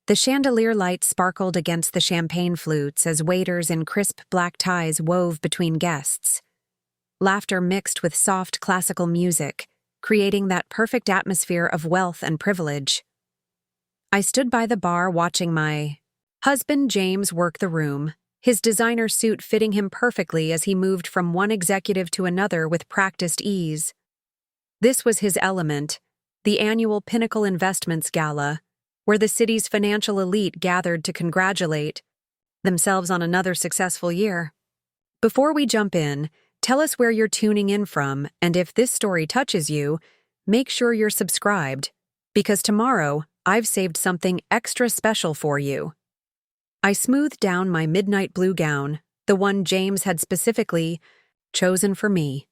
The chandelier light sparkled against the champagne flutes as waiters in crisp black ties wove between guests. Laughter mixed with soft classical music, creating that perfect atmosphere of wealth and privilege. I stood by the bar watching my husband James work the room, his designer suit fitting him perfectly as he moved from one executive to another with practiced ease. This was his element, the annual Pinnacle Investments gala, where the city's financial elite gathered to congratulate themselves on another successful year. Before we jump in, tell us where you're tuning in from, and if this story touches you, make sure you're subscribed, because tomorrow I've saved something extra special for you. I smoothed down my midnight blue gown, the one James had specifically chosen for me.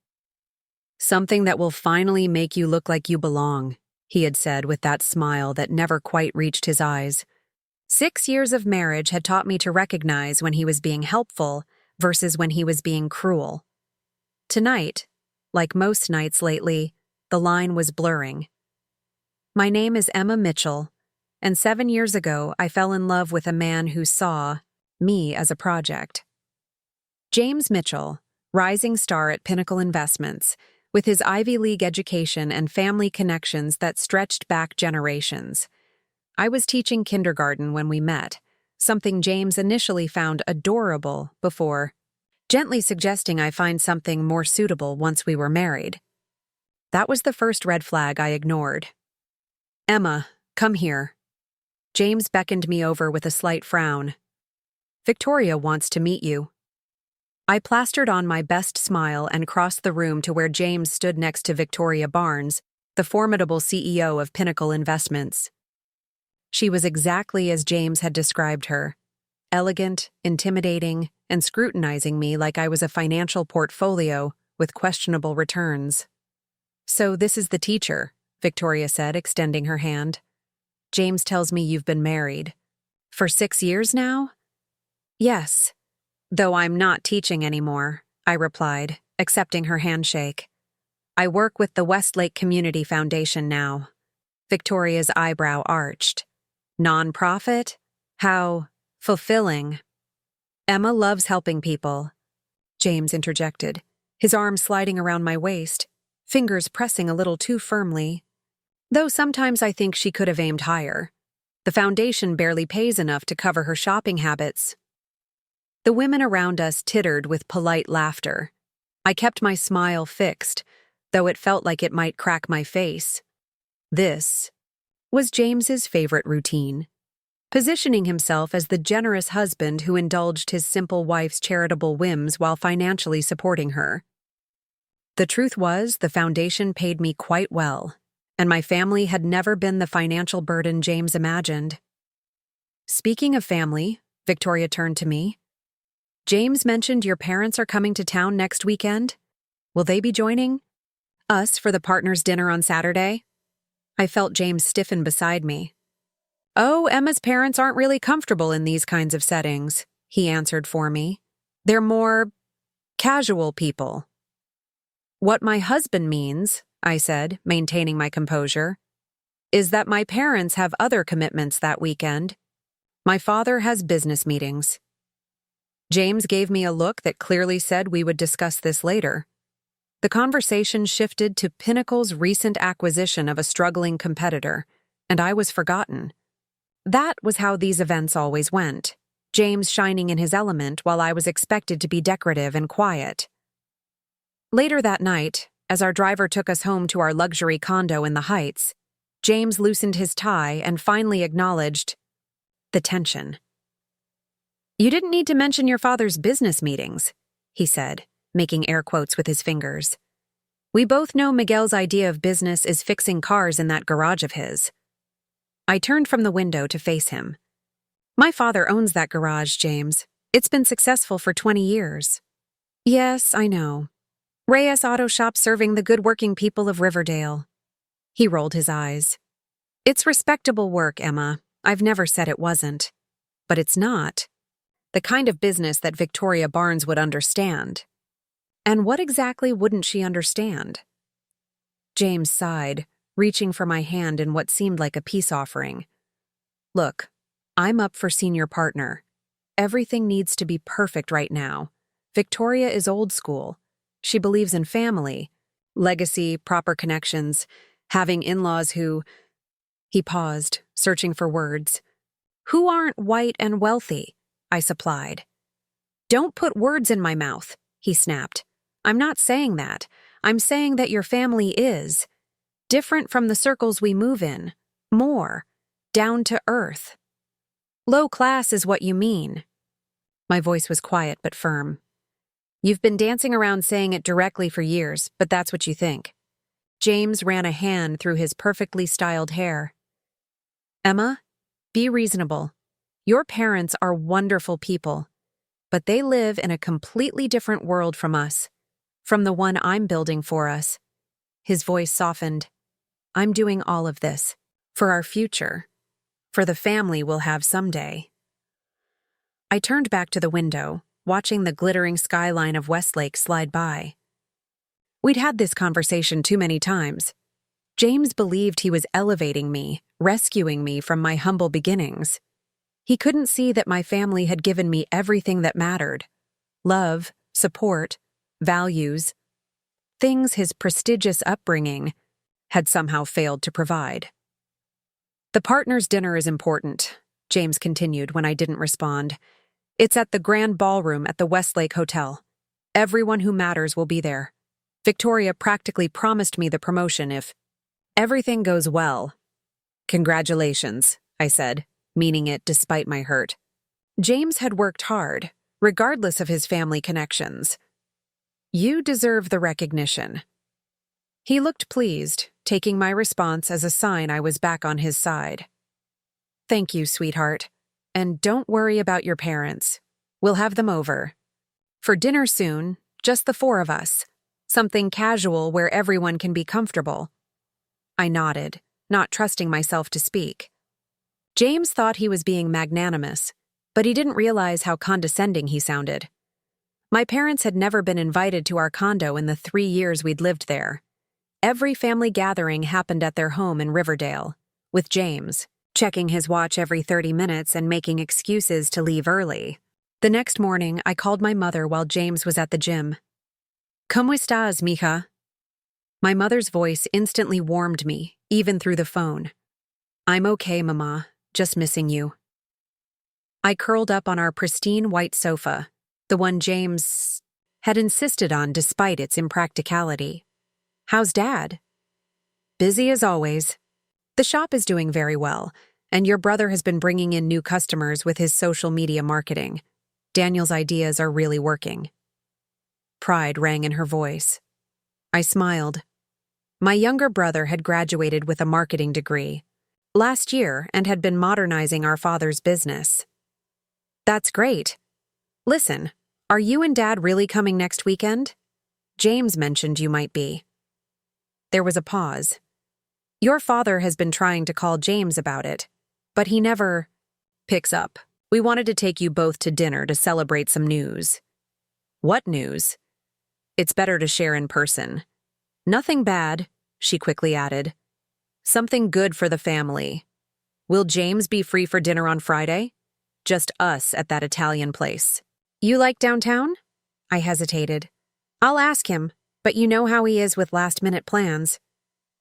Something that will finally make you look like you belong, he had said with that smile that never quite reached his eyes. 6 years of marriage had taught me to recognize when he was being helpful versus when he was being cruel. Tonight, like most nights lately, the line was blurring. My name is Emma Mitchell, and 7 years ago I fell in love with a man who saw me as a project. James Mitchell, rising star at Pinnacle Investments, with his Ivy League education and family connections that stretched back generations. I was teaching kindergarten when we met, something James initially found adorable before gently suggesting I find something more suitable once we were married. That was the first red flag I ignored. "Emma, come here." James beckoned me over with a slight frown. "Victoria wants to meet you." I plastered on my best smile and crossed the room to where James stood next to Victoria Barnes, the formidable CEO of Pinnacle Investments. She was exactly as James had described her, elegant, intimidating, and scrutinizing me like I was a financial portfolio with questionable returns. "So this is the teacher," Victoria said, extending her hand. "James tells me you've been married. For 6 years now?" "Yes. Though I'm not teaching anymore," I replied, accepting her handshake. "I work with the Westlake Community Foundation now." Victoria's eyebrow arched. "Nonprofit? How fulfilling." "Emma loves helping people," James interjected, his arm sliding around my waist, fingers pressing a little too firmly. "Though sometimes I think she could have aimed higher. The foundation barely pays enough to cover her shopping habits." The women around us tittered with polite laughter. I kept my smile fixed, though it felt like it might crack my face. This was James's favorite routine, positioning himself as the generous husband who indulged his simple wife's charitable whims while financially supporting her. The truth was, the foundation paid me quite well, and my family had never been the financial burden James imagined. "Speaking of family," Victoria turned to me, "James mentioned your parents are coming to town next weekend. Will they be joining us for the partners' dinner on Saturday?" I felt James stiffen beside me. "Oh, Emma's parents aren't really comfortable in these kinds of settings," he answered for me. "They're more casual people." "What my husband means," I said, maintaining my composure, "is that my parents have other commitments that weekend. My father has business meetings." James gave me a look that clearly said we would discuss this later. The conversation shifted to Pinnacle's recent acquisition of a struggling competitor, and I was forgotten. That was how these events always went, James shining in his element while I was expected to be decorative and quiet. Later that night, as our driver took us home to our luxury condo in the Heights, James loosened his tie and finally acknowledged the tension. "You didn't need to mention your father's business meetings," he said, making air quotes with his fingers. "We both know Miguel's idea of business is fixing cars in that garage of his." I turned from the window to face him. "My father owns that garage, James. It's been successful for 20 years. "Yes, I know. Reyes Auto Shop serving the good working people of Riverdale." He rolled his eyes. "It's respectable work, Emma. I've never said it wasn't. But it's not the kind of business that Victoria Barnes would understand." "And what exactly wouldn't she understand?" James sighed, reaching for my hand in what seemed like a peace offering. "Look, I'm up for senior partner. Everything needs to be perfect right now. Victoria is old school. She believes in family, legacy, proper connections, having in-laws who— He paused, searching for words. Who aren't white and wealthy, I supplied. Don't put words in my mouth, he snapped. I'm not saying that. I'm saying that your family is different from the circles we move in, more down to earth. Low class is what you mean. My voice was quiet but firm. You've been dancing around saying it directly for years, but that's what you think. James ran a hand through his perfectly styled hair. Emma, be reasonable. Your parents are wonderful people, but they live in a completely different world from us, from the one I'm building for us. His voice softened. I'm doing all of this for our future, for the family we'll have someday. I turned back to the window, watching the glittering skyline of Westlake slide by. We'd had this conversation too many times. James believed he was elevating me, rescuing me from my humble beginnings. He couldn't see that my family had given me everything that mattered: love, support, values, things his prestigious upbringing had somehow failed to provide. The partners' dinner is important, James continued when I didn't respond. It's at the Grand Ballroom at the Westlake Hotel. Everyone who matters will be there. Victoria practically promised me the promotion if everything goes well. Congratulations, I said, meaning it despite my hurt. James had worked hard, regardless of his family connections. You deserve the recognition. He looked pleased, taking my response as a sign I was back on his side. Thank you, sweetheart. And don't worry about your parents. We'll have them over. For dinner soon, just the four of us. Something casual where everyone can be comfortable. I nodded, not trusting myself to speak. James thought he was being magnanimous, but he didn't realize how condescending he sounded. My parents had never been invited to our condo in the 3 years we'd lived there. Every family gathering happened at their home in Riverdale, with James checking his watch every 30 minutes and making excuses to leave early. The next morning, I called my mother while James was at the gym. ¿Cómo estás, mija? My mother's voice instantly warmed me, even through the phone. I'm okay, Mama, just missing you. I curled up on our pristine white sofa, the one James had insisted on despite its impracticality. How's Dad? Busy as always. The shop is doing very well, and your brother has been bringing in new customers with his social media marketing. Daniel's ideas are really working. Pride rang in her voice. I smiled. My younger brother had graduated with a marketing degree last year and had been modernizing our father's business. That's great. Listen, are you and Dad really coming next weekend? James mentioned you might be. There was a pause. Your father has been trying to call James about it, but he never picks up. We wanted to take you both to dinner to celebrate some news. What news? It's better to share in person. Nothing bad, she quickly added. Something good for the family. Will James be free for dinner on Friday? Just us at that Italian place. You like downtown? I hesitated. I'll ask him, but you know how he is with last-minute plans.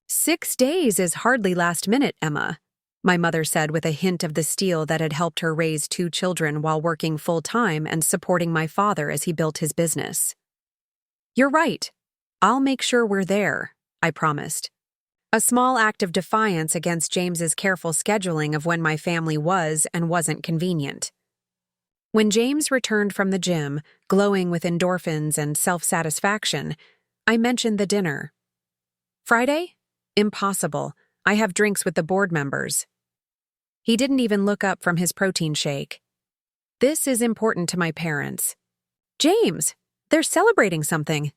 6 days is hardly last minute, Emma, my mother said with a hint of the steel that had helped her raise 2 children while working full-time and supporting my father as he built his business. You're right. I'll make sure we're there, I promised. A small act of defiance against James's careful scheduling of when my family was and wasn't convenient. When James returned from the gym, glowing with endorphins and self-satisfaction, I mentioned the dinner. Friday? Impossible. I have drinks with the board members. He didn't even look up from his protein shake. This is important to my parents. James, they're celebrating something.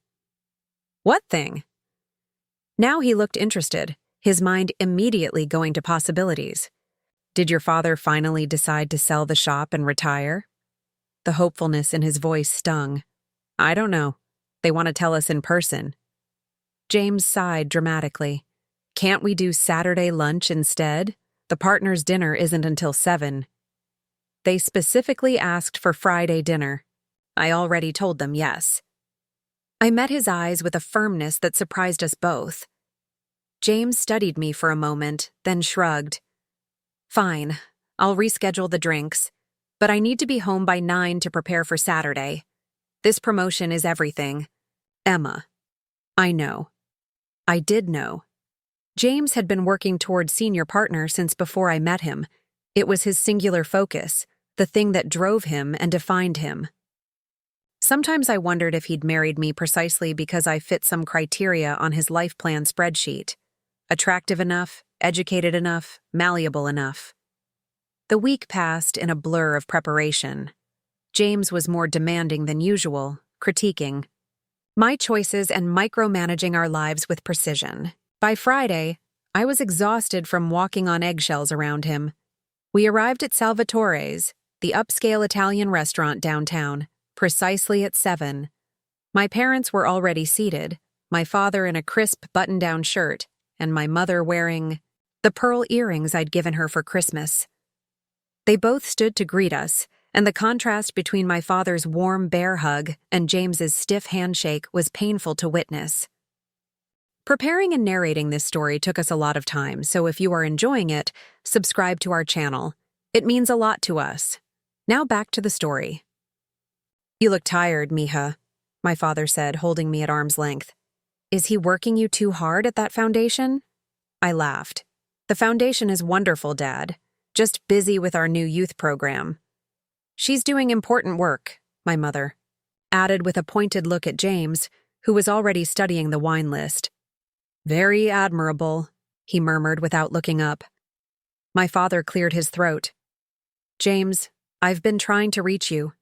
What thing? Now he looked interested, his mind immediately going to possibilities. Did your father finally decide to sell the shop and retire? The hopefulness in his voice stung. I don't know. They want to tell us in person. James sighed dramatically. Can't we do Saturday lunch instead? The partners' dinner isn't until 7. They specifically asked for Friday dinner. I already told them yes. I met his eyes with a firmness that surprised us both. James studied me for a moment, then shrugged. Fine, I'll reschedule the drinks, but I need to be home by 9 to prepare for Saturday. This promotion is everything. Emma. I know. I did know. James had been working toward senior partner since before I met him. It was his singular focus, the thing that drove him and defined him. Sometimes I wondered if he'd married me precisely because I fit some criteria on his life plan spreadsheet. Attractive enough, educated enough, malleable enough. The week passed in a blur of preparation. James was more demanding than usual, critiquing my choices and micromanaging our lives with precision. By Friday, I was exhausted from walking on eggshells around him. We arrived at Salvatore's, the upscale Italian restaurant downtown, precisely at 7. My parents were already seated, my father in a crisp button-down shirt, and my mother wearing the pearl earrings I'd given her for Christmas. They both stood to greet us, and the contrast between my father's warm bear hug and James's stiff handshake was painful to witness. Preparing and narrating this story took us a lot of time, so if you are enjoying it, subscribe to our channel. It means a lot to us. Now back to the story. You look tired, mija, my father said, holding me at arm's length. Is he working you too hard at that foundation? I laughed. The foundation is wonderful, Dad. Just busy with our new youth program. She's doing important work, my mother added with a pointed look at James, who was already studying the wine list. Very admirable, he murmured without looking up. My father cleared his throat. James, I've been trying to reach you.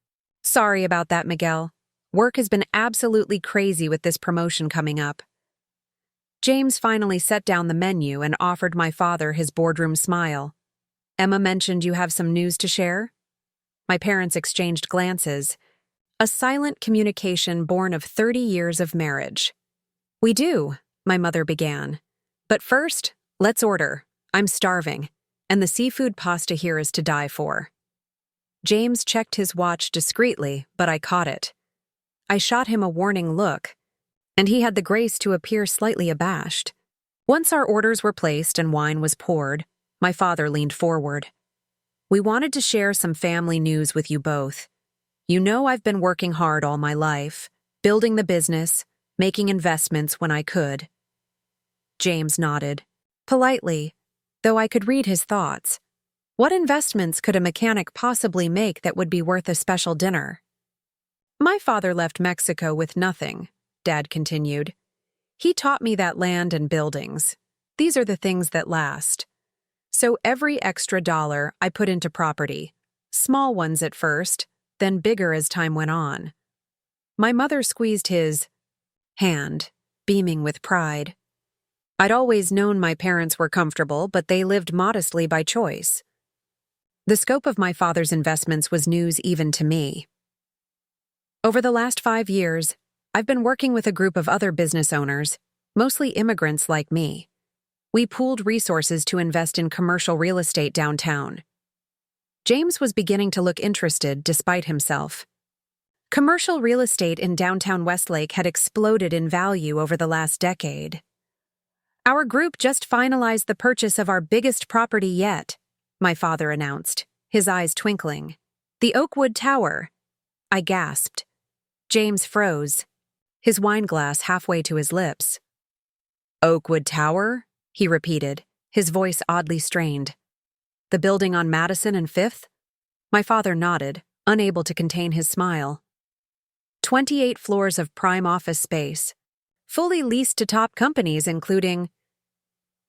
Sorry about that, Miguel. Work has been absolutely crazy with this promotion coming up. James finally set down the menu and offered my father his boardroom smile. Emma mentioned you have some news to share? My parents exchanged glances. A silent communication born of 30 years of marriage. We do, my mother began. But first, let's order. I'm starving, and the seafood pasta here is to die for. James checked his watch discreetly, but I caught it. I shot him a warning look, and he had the grace to appear slightly abashed. Once our orders were placed and wine was poured, my father leaned forward. We wanted to share some family news with you both. You know I've been working hard all my life, building the business, making investments when I could. James nodded, politely, though I could read his thoughts. What investments could a mechanic possibly make that would be worth a special dinner? My father left Mexico with nothing, Dad continued. He taught me that land and buildings. These are the things that last. So every extra dollar I put into property, small ones at first, then bigger as time went on. My mother squeezed his hand, beaming with pride. I'd always known my parents were comfortable, but they lived modestly by choice. The scope of my father's investments was news even to me. Over the last 5 years, I've been working with a group of other business owners, mostly immigrants like me. We pooled resources to invest in commercial real estate downtown. James was beginning to look interested despite himself. Commercial real estate in downtown Westlake had exploded in value over the last decade. Our group just finalized the purchase of our biggest property yet, my father announced, his eyes twinkling. The Oakwood Tower. I gasped. James froze, his wineglass halfway to his lips. Oakwood Tower? He repeated, his voice oddly strained. The building on Madison and 5th? My father nodded, unable to contain his smile. 28 floors of prime office space, fully leased to top companies including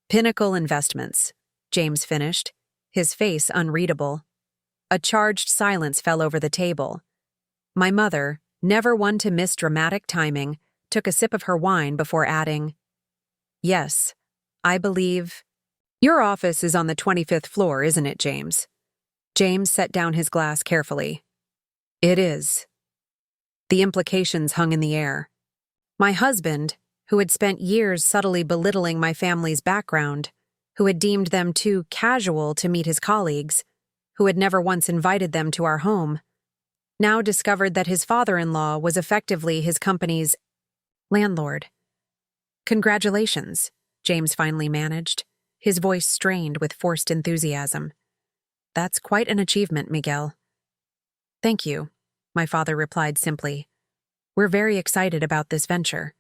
Pinnacle Investments, James finished, his face unreadable. A charged silence fell over the table. My mother, never one to miss dramatic timing, took a sip of her wine before adding, Yes, I believe. Your office is on the 25th floor, isn't it, James? James set down his glass carefully. It is. The implications hung in the air. My husband, who had spent years subtly belittling my family's background, who had deemed them too casual to meet his colleagues, who had never once invited them to our home, now discovered that his father-in-law was effectively his company's landlord. "Congratulations," James finally managed, his voice strained with forced enthusiasm. "That's quite an achievement, Miguel." "Thank you," my father replied simply. "We're very excited about this venture.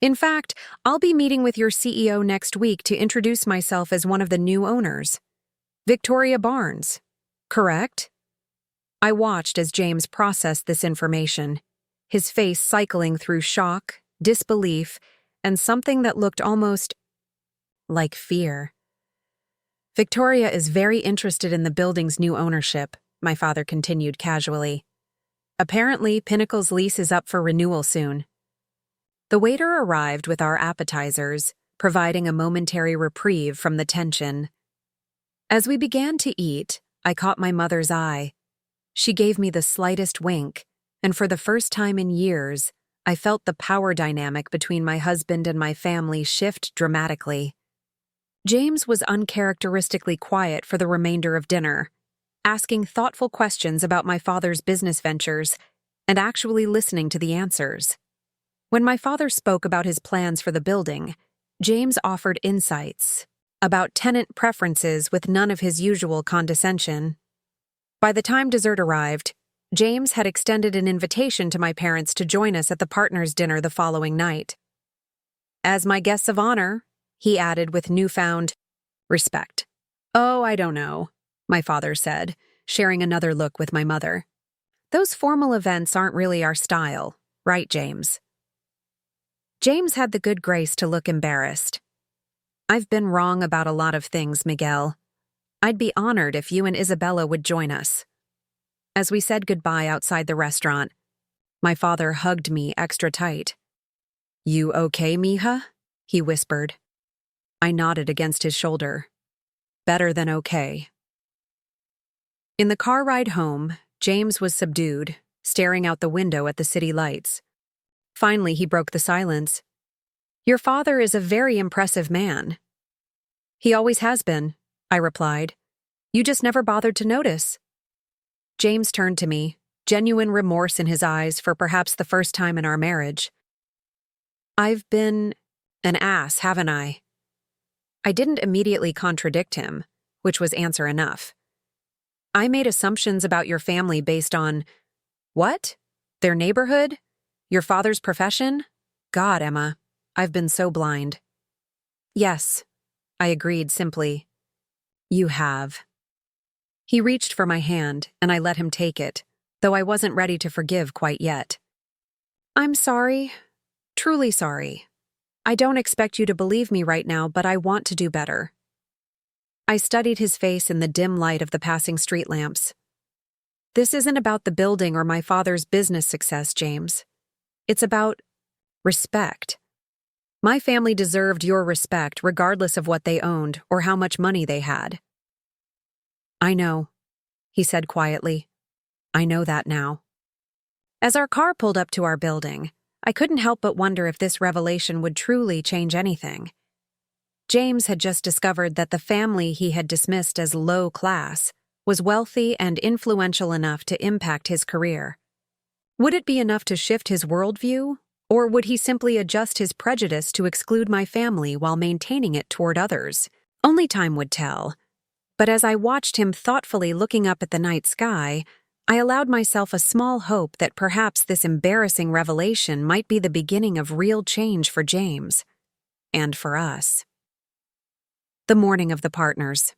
In fact, I'll be meeting with your CEO next week to introduce myself as one of the new owners. Victoria Barnes, correct?" I watched as James processed this information, his face cycling through shock, disbelief, and something that looked almost like fear. "Victoria is very interested in the building's new ownership," my father continued casually. "Apparently, Pinnacle's lease is up for renewal soon." The waiter arrived with our appetizers, providing a momentary reprieve from the tension. As we began to eat, I caught my mother's eye. She gave me the slightest wink, and for the first time in years, I felt the power dynamic between my husband and my family shift dramatically. James was uncharacteristically quiet for the remainder of dinner, asking thoughtful questions about my father's business ventures and actually listening to the answers. When my father spoke about his plans for the building, James offered insights about tenant preferences with none of his usual condescension. By the time dessert arrived, James had extended an invitation to my parents to join us at the partners' dinner the following night. "As my guests of honor," he added with newfound respect. "Oh, I don't know," my father said, sharing another look with my mother. "Those formal events aren't really our style, right, James?" James had the good grace to look embarrassed. "I've been wrong about a lot of things, Miguel. I'd be honored if you and Isabella would join us." As we said goodbye outside the restaurant, my father hugged me extra tight. "You okay, mija?" he whispered. I nodded against his shoulder. "Better than okay." In the car ride home, James was subdued, staring out the window at the city lights. Finally, he broke the silence. "Your father is a very impressive man." "He always has been," I replied. "You just never bothered to notice." James turned to me, genuine remorse in his eyes for perhaps the first time in our marriage. "I've been an ass, haven't I?" I didn't immediately contradict him, which was answer enough. "I made assumptions about your family based on what? Their neighborhood? Your father's profession? God, Emma, I've been so blind." "Yes," I agreed simply. "You have." He reached for my hand, and I let him take it, though I wasn't ready to forgive quite yet. "I'm sorry. Truly sorry. I don't expect you to believe me right now, but I want to do better." I studied his face in the dim light of the passing street lamps. "This isn't about the building or my father's business success, James. It's about respect. My family deserved your respect regardless of what they owned or how much money they had." "I know," he said quietly. "I know that now." As our car pulled up to our building, I couldn't help but wonder if this revelation would truly change anything. James had just discovered that the family he had dismissed as low class was wealthy and influential enough to impact his career. Would it be enough to shift his worldview, or would he simply adjust his prejudice to exclude my family while maintaining it toward others? Only time would tell. But as I watched him thoughtfully looking up at the night sky, I allowed myself a small hope that perhaps this embarrassing revelation might be the beginning of real change for James. And for us. The morning of the partners.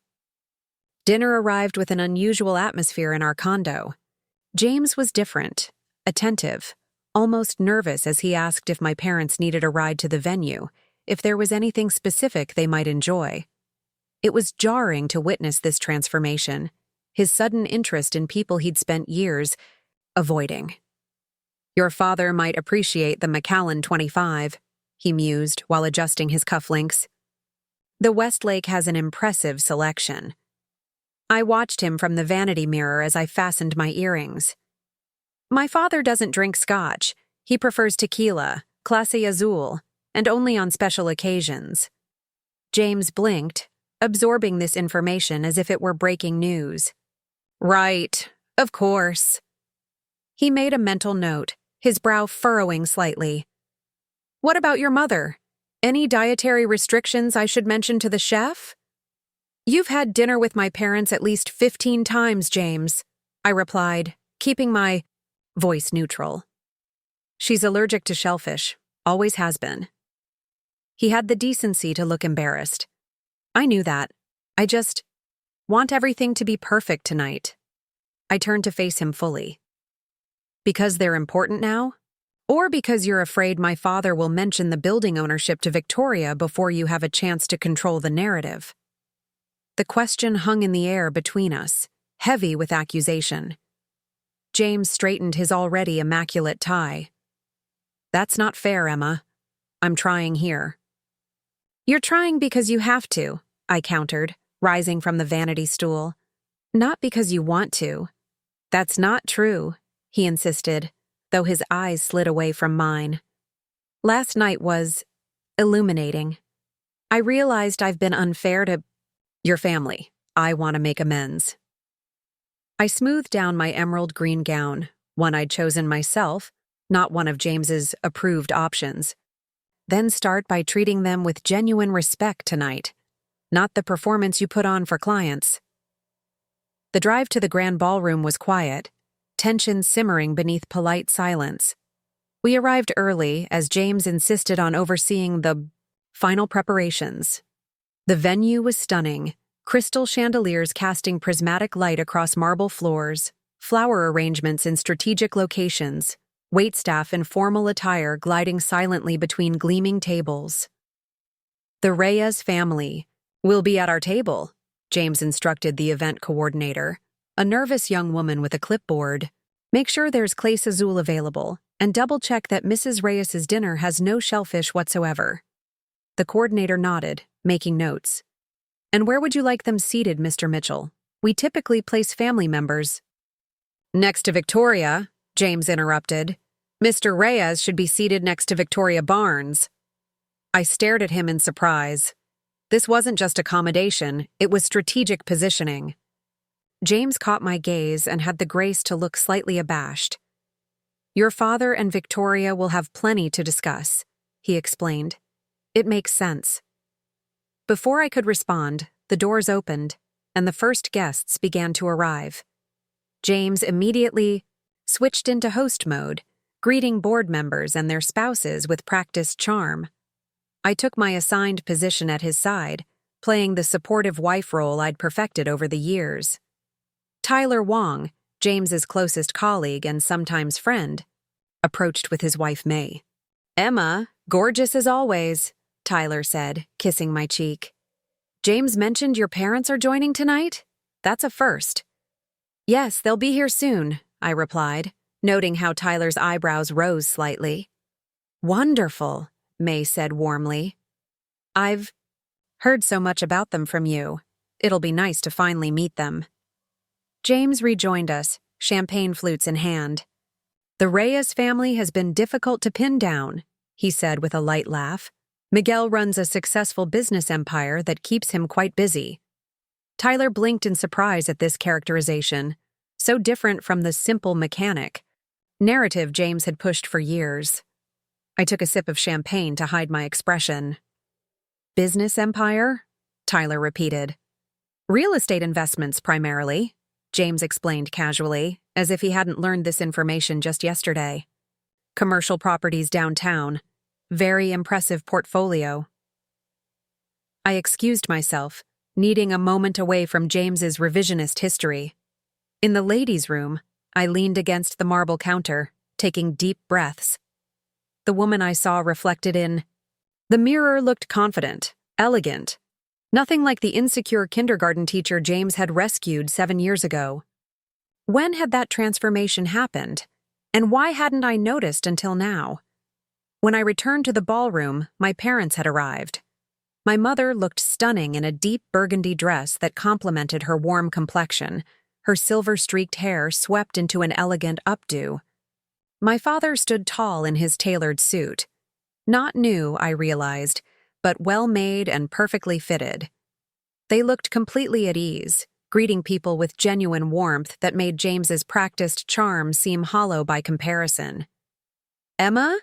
Dinner arrived with an unusual atmosphere in our condo. James was different, attentive, almost nervous as he asked if my parents needed a ride to the venue, if there was anything specific they might enjoy. It was jarring to witness this transformation, his sudden interest in people he'd spent years avoiding. "Your father might appreciate the Macallan 25, he mused while adjusting his cufflinks. "The Westlake has an impressive selection." I watched him from the vanity mirror as I fastened my earrings. "My father doesn't drink scotch. He prefers tequila, clase azul, and only on special occasions." James blinked, absorbing this information as if it were breaking news. Right, of course. He made a mental note, his brow furrowing slightly. What about your mother? Any dietary restrictions I should mention to the chef? You've had dinner with my parents at least 15 times, James, I replied, keeping my voice neutral. She's allergic to shellfish, always has been. He had the decency to look embarrassed. I knew that. I just want everything to be perfect tonight. I turned to face him fully. Because they're important now? Or because you're afraid my father will mention the building ownership to Victoria before you have a chance to control the narrative? The question hung in the air between us, heavy with accusation. James straightened his already immaculate tie. That's not fair, Emma. I'm trying here. You're trying because you have to, I countered, rising from the vanity stool. Not because you want to. That's not true, he insisted, though his eyes slid away from mine. Last night was illuminating. I realized I've been unfair to your family. I want to make amends. I smoothed down my emerald green gown, one I'd chosen myself, not one of James's approved options. Then start by treating them with genuine respect tonight, not the performance you put on for clients. The drive to the grand ballroom was quiet, tension simmering beneath polite silence. We arrived early as James insisted on overseeing the final preparations. The venue was stunning, crystal chandeliers casting prismatic light across marble floors, flower arrangements in strategic locations, waitstaff in formal attire gliding silently between gleaming tables. The Reyes family will be at our table, James instructed the event coordinator, a nervous young woman with a clipboard. Make sure there's Clase Azul available, and double-check that Mrs. Reyes's dinner has no shellfish whatsoever. The coordinator nodded, making notes. And where would you like them seated, Mr. Mitchell? We typically place family members. Next to Victoria, James interrupted. Mr. Reyes should be seated next to Victoria Barnes. I stared at him in surprise. This wasn't just accommodation, it was strategic positioning. James caught my gaze and had the grace to look slightly abashed. Your father and Victoria will have plenty to discuss, he explained. It makes sense. Before I could respond, the doors opened, and the first guests began to arrive. James immediately switched into host mode, greeting board members and their spouses with practiced charm. I took my assigned position at his side, playing the supportive wife role I'd perfected over the years. Tyler Wong, James's closest colleague and sometimes friend, approached with his wife May. Emma, gorgeous as always, Tyler said, kissing my cheek. James mentioned your parents are joining tonight? That's a first. Yes, they'll be here soon, I replied, noting how Tyler's eyebrows rose slightly. Wonderful, May said warmly. I've heard so much about them from you. It'll be nice to finally meet them. James rejoined us, champagne flutes in hand. The Reyes family has been difficult to pin down, he said with a light laugh. Miguel runs a successful business empire that keeps him quite busy. Tyler blinked in surprise at this characterization, so different from the simple mechanic narrative James had pushed for years. I took a sip of champagne to hide my expression. Business empire? Tyler repeated. Real estate investments, primarily, James explained casually, as if he hadn't learned this information just yesterday. Commercial properties downtown. Very impressive portfolio. I excused myself, needing a moment away from James's revisionist history. In the ladies' room, I leaned against the marble counter, taking deep breaths. The woman I saw reflected in the mirror looked confident, elegant, nothing like the insecure kindergarten teacher James had rescued 7 years ago. When had that transformation happened, and why hadn't I noticed until now? When I returned to the ballroom, my parents had arrived. My mother looked stunning in a deep burgundy dress that complemented her warm complexion, her silver-streaked hair swept into an elegant updo. My father stood tall in his tailored suit. Not new, I realized, but well-made and perfectly fitted. They looked completely at ease, greeting people with genuine warmth that made James's practiced charm seem hollow by comparison. "Emma?"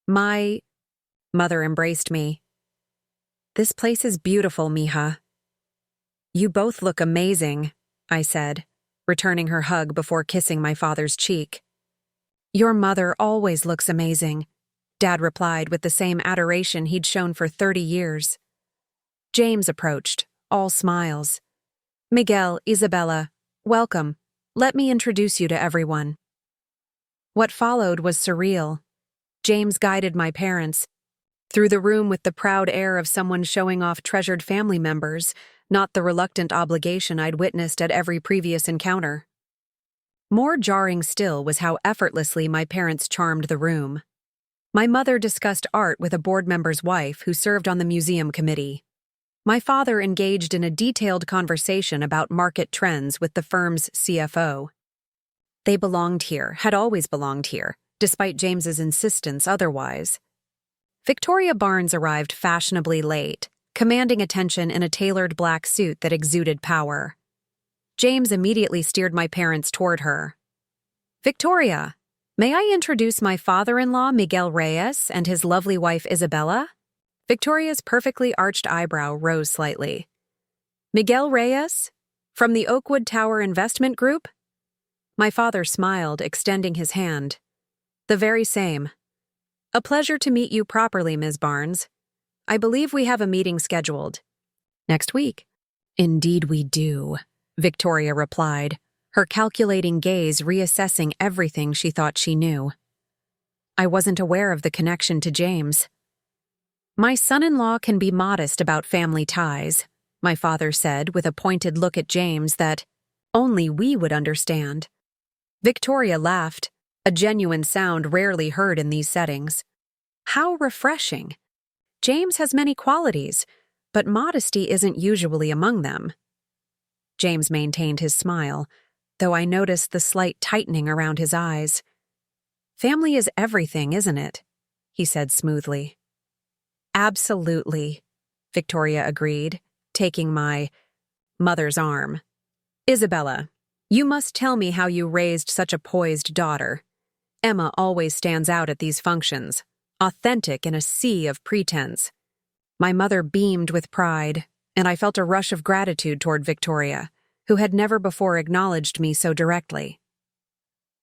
My mother embraced me. "This place is beautiful, mija." "You both look amazing," I said, returning her hug before kissing my father's cheek. "Your mother always looks amazing," Dad replied with the same adoration he'd shown for 30 years. James approached, all smiles. "Miguel, Isabella, welcome. Let me introduce you to everyone." What followed was surreal. James guided my parents through the room with the proud air of someone showing off treasured family members, not the reluctant obligation I'd witnessed at every previous encounter. More jarring still was how effortlessly my parents charmed the room. My mother discussed art with a board member's wife who served on the museum committee. My father engaged in a detailed conversation about market trends with the firm's CFO. They belonged here, had always belonged here, despite James's insistence otherwise. Victoria Barnes arrived fashionably late, commanding attention in a tailored black suit that exuded power. James immediately steered my parents toward her. "Victoria, may I introduce my father-in-law, Miguel Reyes, and his lovely wife, Isabella?" Victoria's perfectly arched eyebrow rose slightly. "Miguel Reyes? From the Oakwood Tower Investment Group?" My father smiled, extending his hand. "The very same. A pleasure to meet you properly, Ms. Barnes. I believe we have a meeting scheduled next week." "Indeed we do," Victoria replied, her calculating gaze reassessing everything she thought she knew. I wasn't aware of the connection to James. "My son-in-law can be modest about family ties," my father said with a pointed look at James that only we would understand. Victoria laughed, a genuine sound rarely heard in these settings. How refreshing. James has many qualities, but modesty isn't usually among them. James maintained his smile, though I noticed the slight tightening around his eyes. "Family is everything, isn't it?" he said smoothly. "Absolutely," Victoria agreed, taking my mother's arm. "Isabella, you must tell me how you raised such a poised daughter. Emma always stands out at these functions, authentic in a sea of pretense." My mother beamed with pride, and I felt a rush of gratitude toward Victoria, who had never before acknowledged me so directly.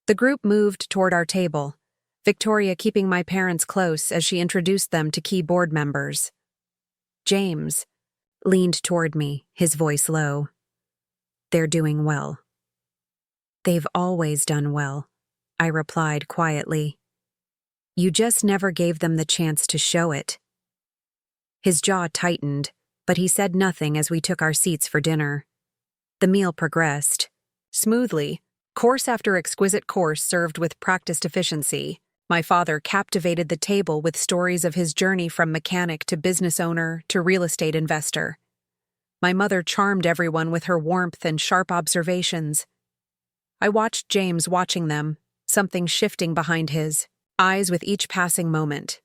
The group moved toward our table, Victoria keeping my parents close as she introduced them to key board members. James leaned toward me, his voice low. "They're doing well." "They've always done well," I replied quietly. "You just never gave them the chance to show it." His jaw tightened, but he said nothing as we took our seats for dinner. The meal progressed smoothly, course after exquisite course served with practiced efficiency. My father captivated the table with stories of his journey from mechanic to business owner to real estate investor. My mother charmed everyone with her warmth and sharp observations. I watched James watching them, something shifting behind his eyes with each passing moment.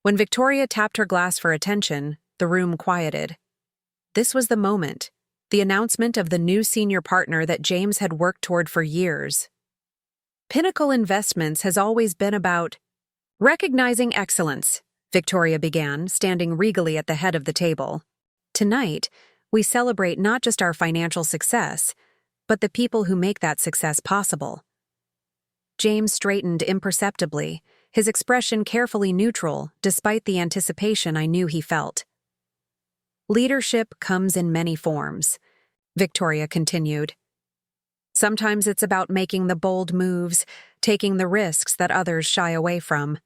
When Victoria tapped her glass for attention, the room quieted. This was the moment, the announcement of the new senior partner that James had worked toward for years. Pinnacle Investments has always been about recognizing excellence, Victoria began, standing regally at the head of the table. Tonight, we celebrate not just our financial success, but the people who make that success possible. James straightened imperceptibly, his expression carefully neutral, despite the anticipation I knew he felt. "Leadership comes in many forms," Victoria continued. "Sometimes it's about making the bold moves, taking the risks that others shy away from.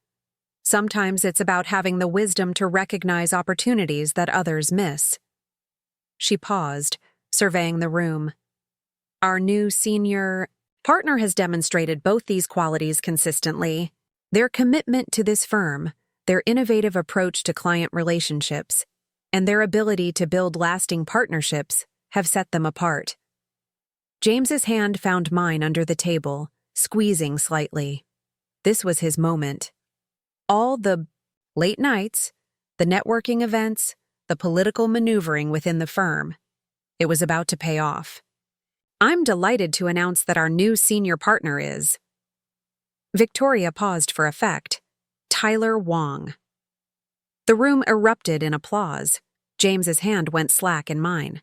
Sometimes it's about having the wisdom to recognize opportunities that others miss." She paused, surveying the room. "Our new senior partner has demonstrated both these qualities consistently. Their commitment to this firm, their innovative approach to client relationships, and their ability to build lasting partnerships have set them apart." James's hand found mine under the table, squeezing slightly. This was his moment. All the late nights, the networking events, the political maneuvering within the firm, it was about to pay off. I'm delighted to announce that our new senior partner is... Victoria paused for effect. Tyler Wong. The room erupted in applause. James's hand went slack in mine.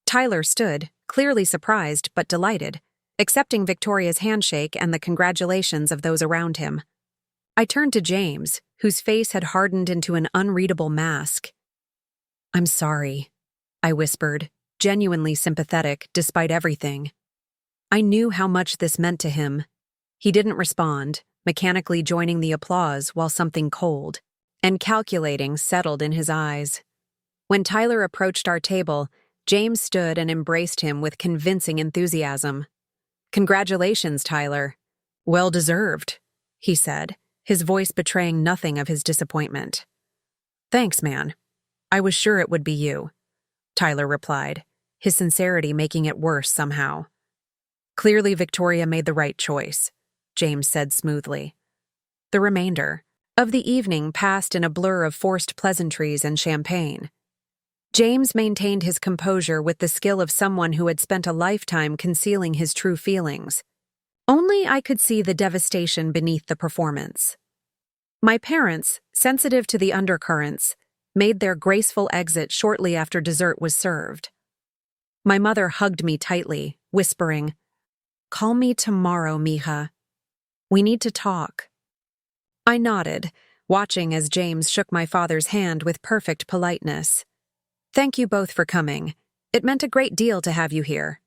Tyler stood, clearly surprised but delighted, accepting Victoria's handshake and the congratulations of those around him. I turned to James, whose face had hardened into an unreadable mask. "I'm sorry," I whispered, genuinely sympathetic despite everything. I knew how much this meant to him. He didn't respond, mechanically joining the applause while something cold and calculating settled in his eyes. When Tyler approached our table, James stood and embraced him with convincing enthusiasm. "Congratulations, Tyler. Well deserved," he said, his voice betraying nothing of his disappointment. "Thanks, man. I was sure it would be you," Tyler replied, his sincerity making it worse somehow. "Clearly Victoria made the right choice," James said smoothly. The remainder of the evening passed in a blur of forced pleasantries and champagne. James maintained his composure with the skill of someone who had spent a lifetime concealing his true feelings. Only I could see the devastation beneath the performance. My parents, sensitive to the undercurrents, made their graceful exit shortly after dessert was served. My mother hugged me tightly, whispering, "Call me tomorrow, mija. We need to talk." I nodded, watching as James shook my father's hand with perfect politeness. "Thank you both for coming. It meant a great deal to have you here."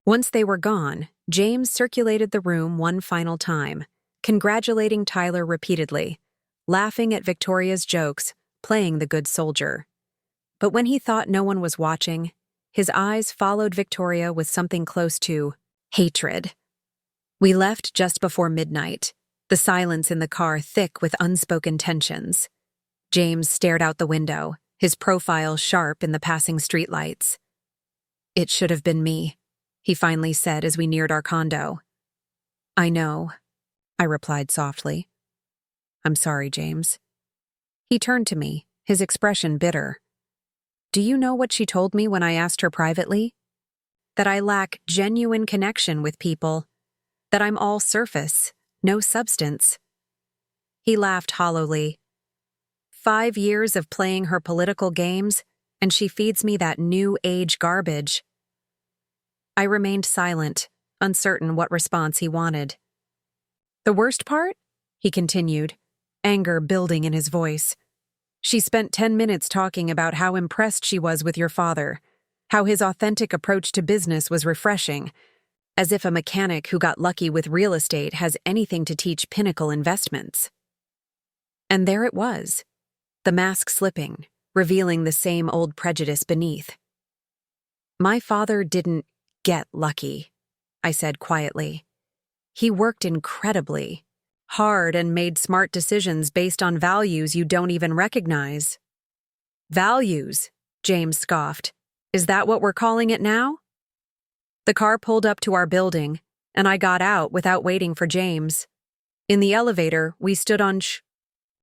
Once they were gone, James circulated the room one final time, congratulating Tyler repeatedly, laughing at Victoria's jokes, playing the good soldier. But when he thought no one was watching, his eyes followed Victoria with something close to hatred. We left just before midnight, the silence in the car thick with unspoken tensions. James stared out the window, his profile sharp in the passing streetlights. "It should have been me," he finally said as we neared our condo. "I know," I replied softly. "I'm sorry, James." He turned to me, his expression bitter. "Do you know what she told me when I asked her privately? That I lack genuine connection with people, that I'm all surface, no substance." He laughed hollowly. 5 years of playing her political games, and she feeds me that new age garbage. I remained silent, uncertain what response he wanted. "The worst part?" he continued, anger building in his voice. "She spent 10 minutes talking about how impressed she was with your father, how his authentic approach to business was refreshing, as if a mechanic who got lucky with real estate has anything to teach Pinnacle Investments." And there it was, the mask slipping, revealing the same old prejudice beneath. "My father didn't get lucky," I said quietly. "He worked incredibly hard and made smart decisions based on values you don't even recognize." "Values?" James scoffed. "Is that what we're calling it now?" The car pulled up to our building, and I got out without waiting for James. In the elevator, we stood on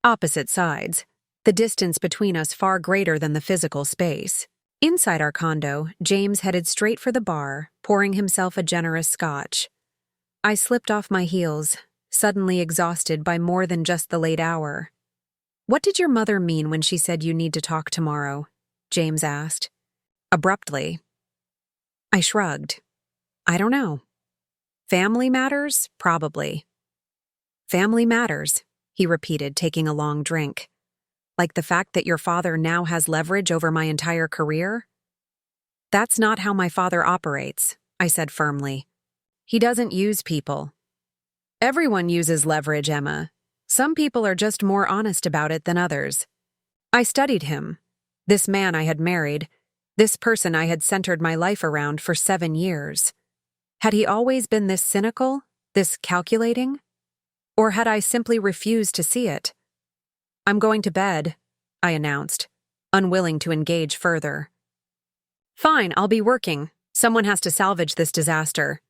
opposite sides, the distance between us far greater than the physical space. Inside our condo, James headed straight for the bar, pouring himself a generous scotch. I slipped off my heels, suddenly exhausted by more than just the late hour. "What did your mother mean when she said you need to talk tomorrow?" James asked. Abruptly. I shrugged. "I don't know. Family matters? Probably." "Family matters," he repeated, taking a long drink. "Like the fact that your father now has leverage over my entire career?" "That's not how my father operates," I said firmly. "He doesn't use people." "Everyone uses leverage, Emma. Some people are just more honest about it than others." I studied him, this man I had married, this person I had centered my life around for 7 years. Had he always been this cynical, this calculating? Or had I simply refused to see it? "I'm going to bed," I announced, unwilling to engage further. "Fine, I'll be working. Someone has to salvage this disaster."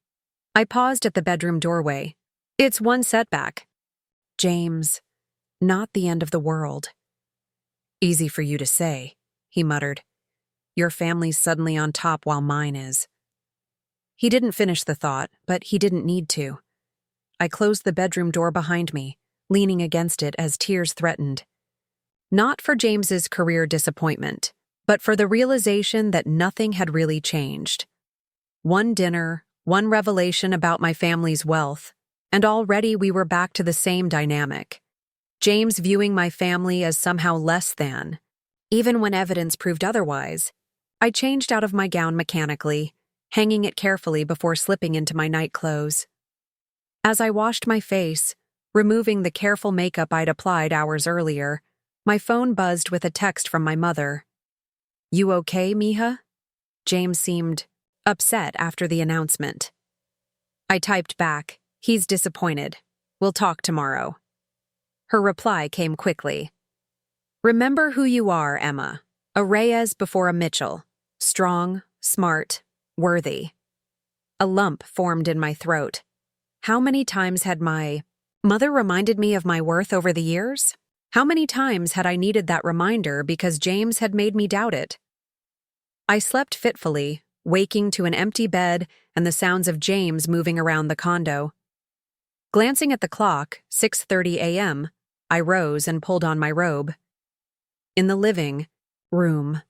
I paused at the bedroom doorway. "It's one setback." "James, not the end of the world." "Easy for you to say," he muttered. "Your family's suddenly on top while mine is." He didn't finish the thought, but he didn't need to. I closed the bedroom door behind me, leaning against it as tears threatened. Not for James's career disappointment, but for the realization that nothing had really changed. One dinner, one revelation about my family's wealth, and already we were back to the same dynamic. James viewing my family as somehow less than. Even when evidence proved otherwise, I changed out of my gown mechanically, hanging it carefully before slipping into my night clothes. As I washed my face, removing the careful makeup I'd applied hours earlier, my phone buzzed with a text from my mother. "You okay, Mija?" James seemed upset after the announcement. I typed back, "He's disappointed. We'll talk tomorrow." Her reply came quickly. "Remember who you are, Emma. A Reyes before a Mitchell. Strong, smart, worthy." A lump formed in my throat. How many times had my mother reminded me of my worth over the years? How many times had I needed that reminder because James had made me doubt it? I slept fitfully, waking to an empty bed and the sounds of James moving around the condo. Glancing at the clock, 6:30 a.m., I rose and pulled on my robe. In the living room,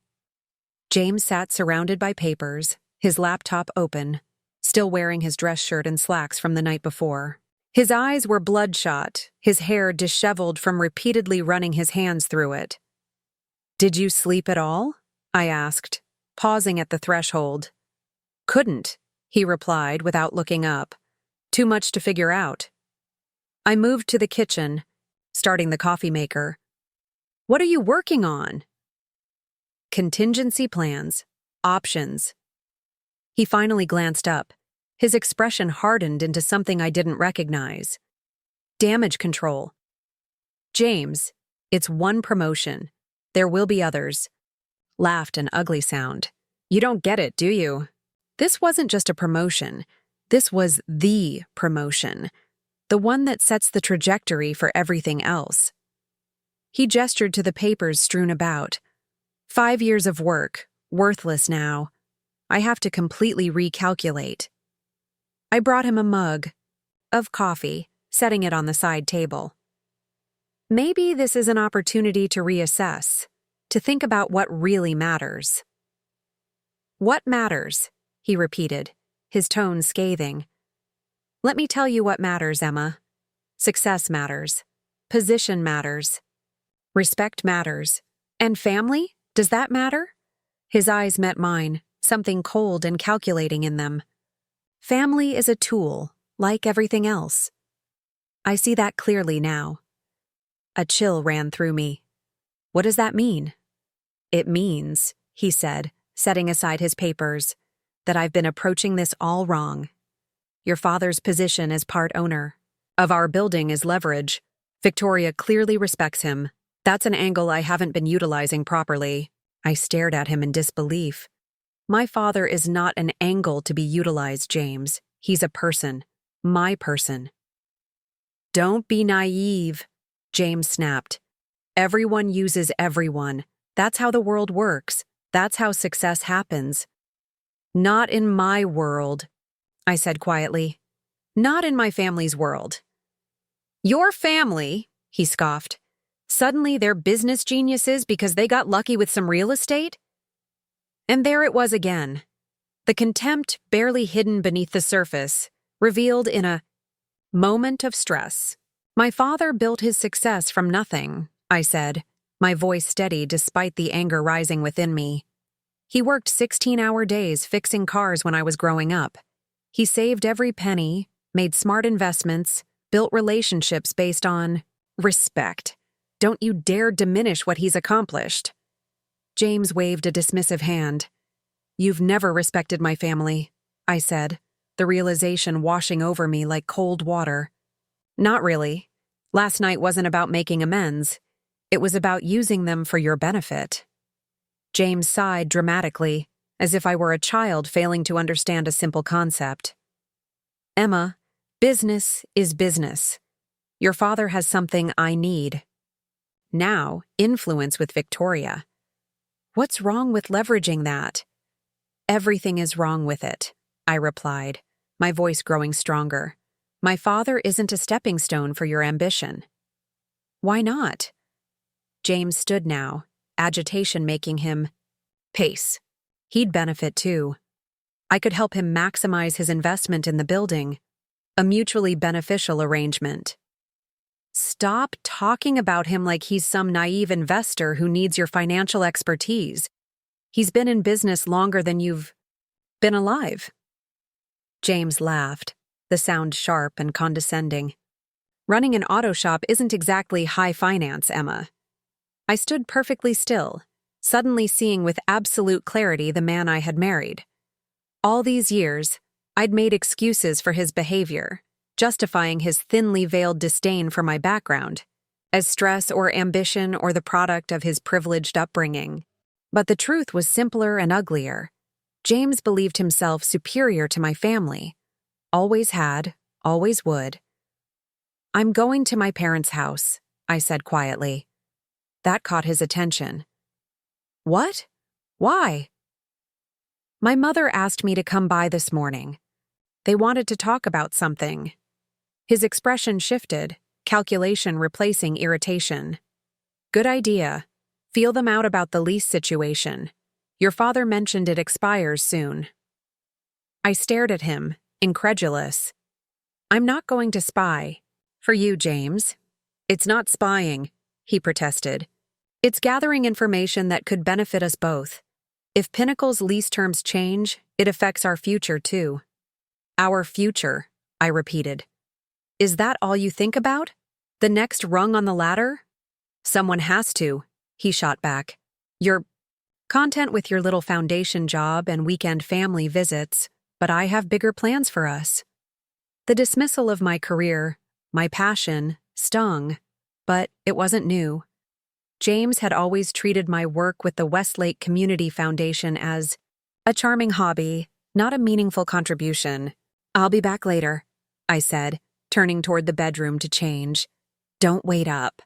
James sat surrounded by papers, his laptop open, still wearing his dress shirt and slacks from the night before. His eyes were bloodshot, his hair disheveled from repeatedly running his hands through it. "Did you sleep at all?" I asked, pausing at the threshold. "Couldn't," he replied without looking up. "Too much to figure out." I moved to the kitchen, starting the coffee maker. "What are you working on?" "Contingency plans. Options." He finally glanced up. His expression hardened into something I didn't recognize. "Damage control." "James, it's one promotion. There will be others." Laughed an ugly sound. "You don't get it, do you? This wasn't just a promotion. This was the promotion. The one that sets the trajectory for everything else." He gestured to the papers strewn about. 5 years of work, worthless now. I have to completely recalculate. I brought him a mug of coffee, setting it on the side table. Maybe this is an opportunity to reassess, to think about what really matters. "What matters?" he repeated, his tone scathing. "Let me tell you what matters, Emma. Success matters. Position matters. Respect matters. And family? Does that matter?" His eyes met mine, something cold and calculating in them. Family is a tool, like everything else. I see that clearly now. A chill ran through me. "What does that mean?" "It means," he said, setting aside his papers, "that I've been approaching this all wrong. Your father's position as part owner of our building is leverage. Victoria clearly respects him. That's an angle I haven't been utilizing properly." I stared at him in disbelief. "My father is not an angle to be utilized, James. He's a person. My person." "Don't be naive," James snapped. "Everyone uses everyone. That's how the world works. That's how success happens." "Not in my world," I said quietly. "Not in my family's world." "Your family," he scoffed. "Suddenly they're business geniuses because they got lucky with some real estate?" And there it was again. The contempt barely hidden beneath the surface, revealed in a moment of stress. "My father built his success from nothing," I said, my voice steady despite the anger rising within me. "He worked 16-hour days fixing cars when I was growing up. He saved every penny, made smart investments, built relationships based on respect. Don't you dare diminish what he's accomplished." James waved a dismissive hand. "You've never respected my family," I said, the realization washing over me like cold water. "Not really. Last night wasn't about making amends. It was about using them for your benefit." James sighed dramatically, as if I were a child failing to understand a simple concept. "Emma, business is business. Your father has something I need. Now, influence with Victoria. What's wrong with leveraging that?" "Everything is wrong with it," I replied, my voice growing stronger. My father isn't a stepping stone for your ambition. Why not? James stood now, agitation making him pace. He'd benefit too. I could help him maximize his investment in the building, a mutually beneficial arrangement. Stop talking about him like he's some naive investor who needs your financial expertise. He's been in business longer than you've been alive. James laughed, the sound sharp and condescending. Running an auto shop isn't exactly high finance, Emma. I stood perfectly still, suddenly seeing with absolute clarity the man I had married. All these years, I'd made excuses for his behavior, justifying his thinly veiled disdain for my background, as stress or ambition or the product of his privileged upbringing. But the truth was simpler and uglier. James believed himself superior to my family. Always had, always would. I'm going to my parents' house, I said quietly. That caught his attention. What? Why? My mother asked me to come by this morning. They wanted to talk about something. His expression shifted, calculation replacing irritation. Good idea. Feel them out about the lease situation. Your father mentioned it expires soon. I stared at him, incredulous. I'm not going to spy. For you, James. It's not spying, he protested. It's gathering information that could benefit us both. If Pinnacle's lease terms change, it affects our future too. Our future, I repeated. Is that all you think about? The next rung on the ladder? Someone has to, he shot back. You're content with your little foundation job and weekend family visits, but I have bigger plans for us. The dismissal of my career, my passion, stung, but it wasn't new. James had always treated my work with the Westlake Community Foundation as a charming hobby, not a meaningful contribution. I'll be back later, I said, turning toward the bedroom to change. Don't wait up.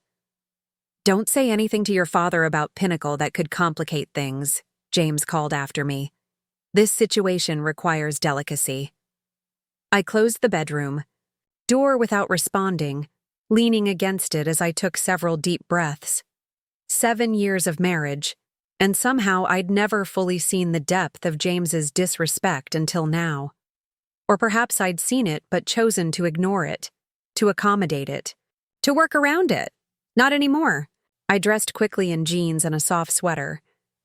Don't say anything to your father about Pinnacle that could complicate things, James called after me. This situation requires delicacy. I closed the bedroom door without responding, leaning against it as I took several deep breaths. 7 years of marriage, and somehow I'd never fully seen the depth of James's disrespect until now. Or perhaps I'd seen it but chosen to ignore it, to accommodate it, to work around it. Not anymore. I dressed quickly in jeans and a soft sweater,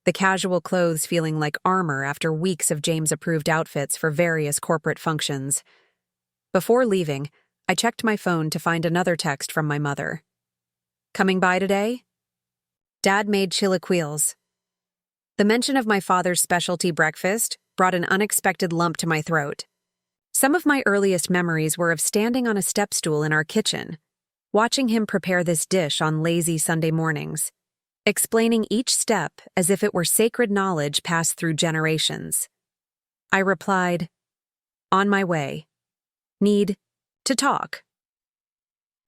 the casual clothes feeling like armor after weeks of James-approved outfits for various corporate functions. Before leaving, I checked my phone to find another text from my mother. Coming by today? Dad made chilaquiles. The mention of my father's specialty breakfast brought an unexpected lump to my throat. Some of my earliest memories were of standing on a step stool in our kitchen, watching him prepare this dish on lazy Sunday mornings, explaining each step as if it were sacred knowledge passed through generations. I replied, on my way. Need to talk.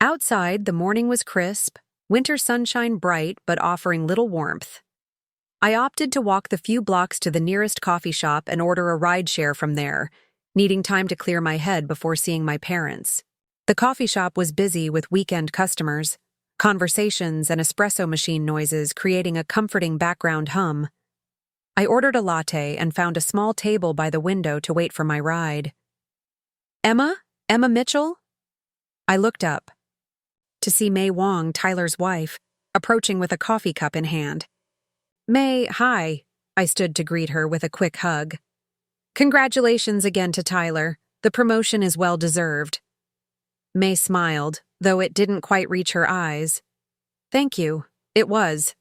Outside, the morning was crisp, winter sunshine bright but offering little warmth. I opted to walk the few blocks to the nearest coffee shop and order a rideshare from there, needing time to clear my head before seeing my parents. The coffee shop was busy with weekend customers, conversations and espresso machine noises creating a comforting background hum. I ordered a latte and found a small table by the window to wait for my ride. Emma? Emma Mitchell? I looked up to see May Wong, Tyler's wife, approaching with a coffee cup in hand. May, hi. I stood to greet her with a quick hug. Congratulations again to Tyler. The promotion is well deserved. May smiled, though it didn't quite reach her eyes. Thank you. It was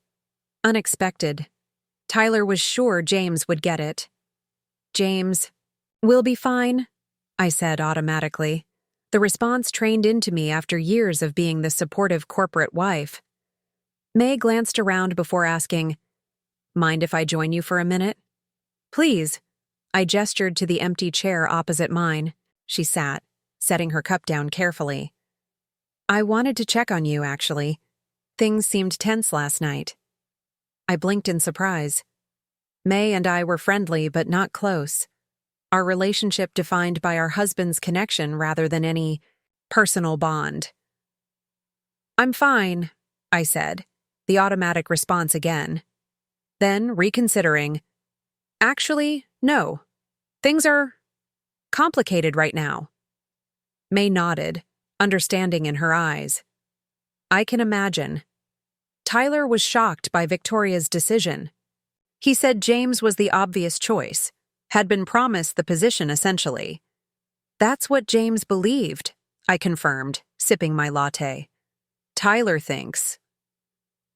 unexpected. Tyler was sure James would get it. James, we'll be fine, I said automatically. The response trained into me after years of being the supportive corporate wife. May glanced around before asking, Mind if I join you for a minute? Please. I gestured to the empty chair opposite mine. She sat, setting her cup down carefully. I wanted to check on you, actually. Things seemed tense last night. I blinked in surprise. May and I were friendly but not close. our relationship defined by our husband's connection rather than any personal bond. "I'm fine," I said, the automatic response again. Then, reconsidering, "Actually, no. Things are complicated right now." May nodded, understanding in her eyes. I can imagine. Tyler was shocked by Victoria's decision. He said James was the obvious choice, had been promised the position essentially. "That's what James believed," I confirmed, sipping my latte. "Tyler thinks."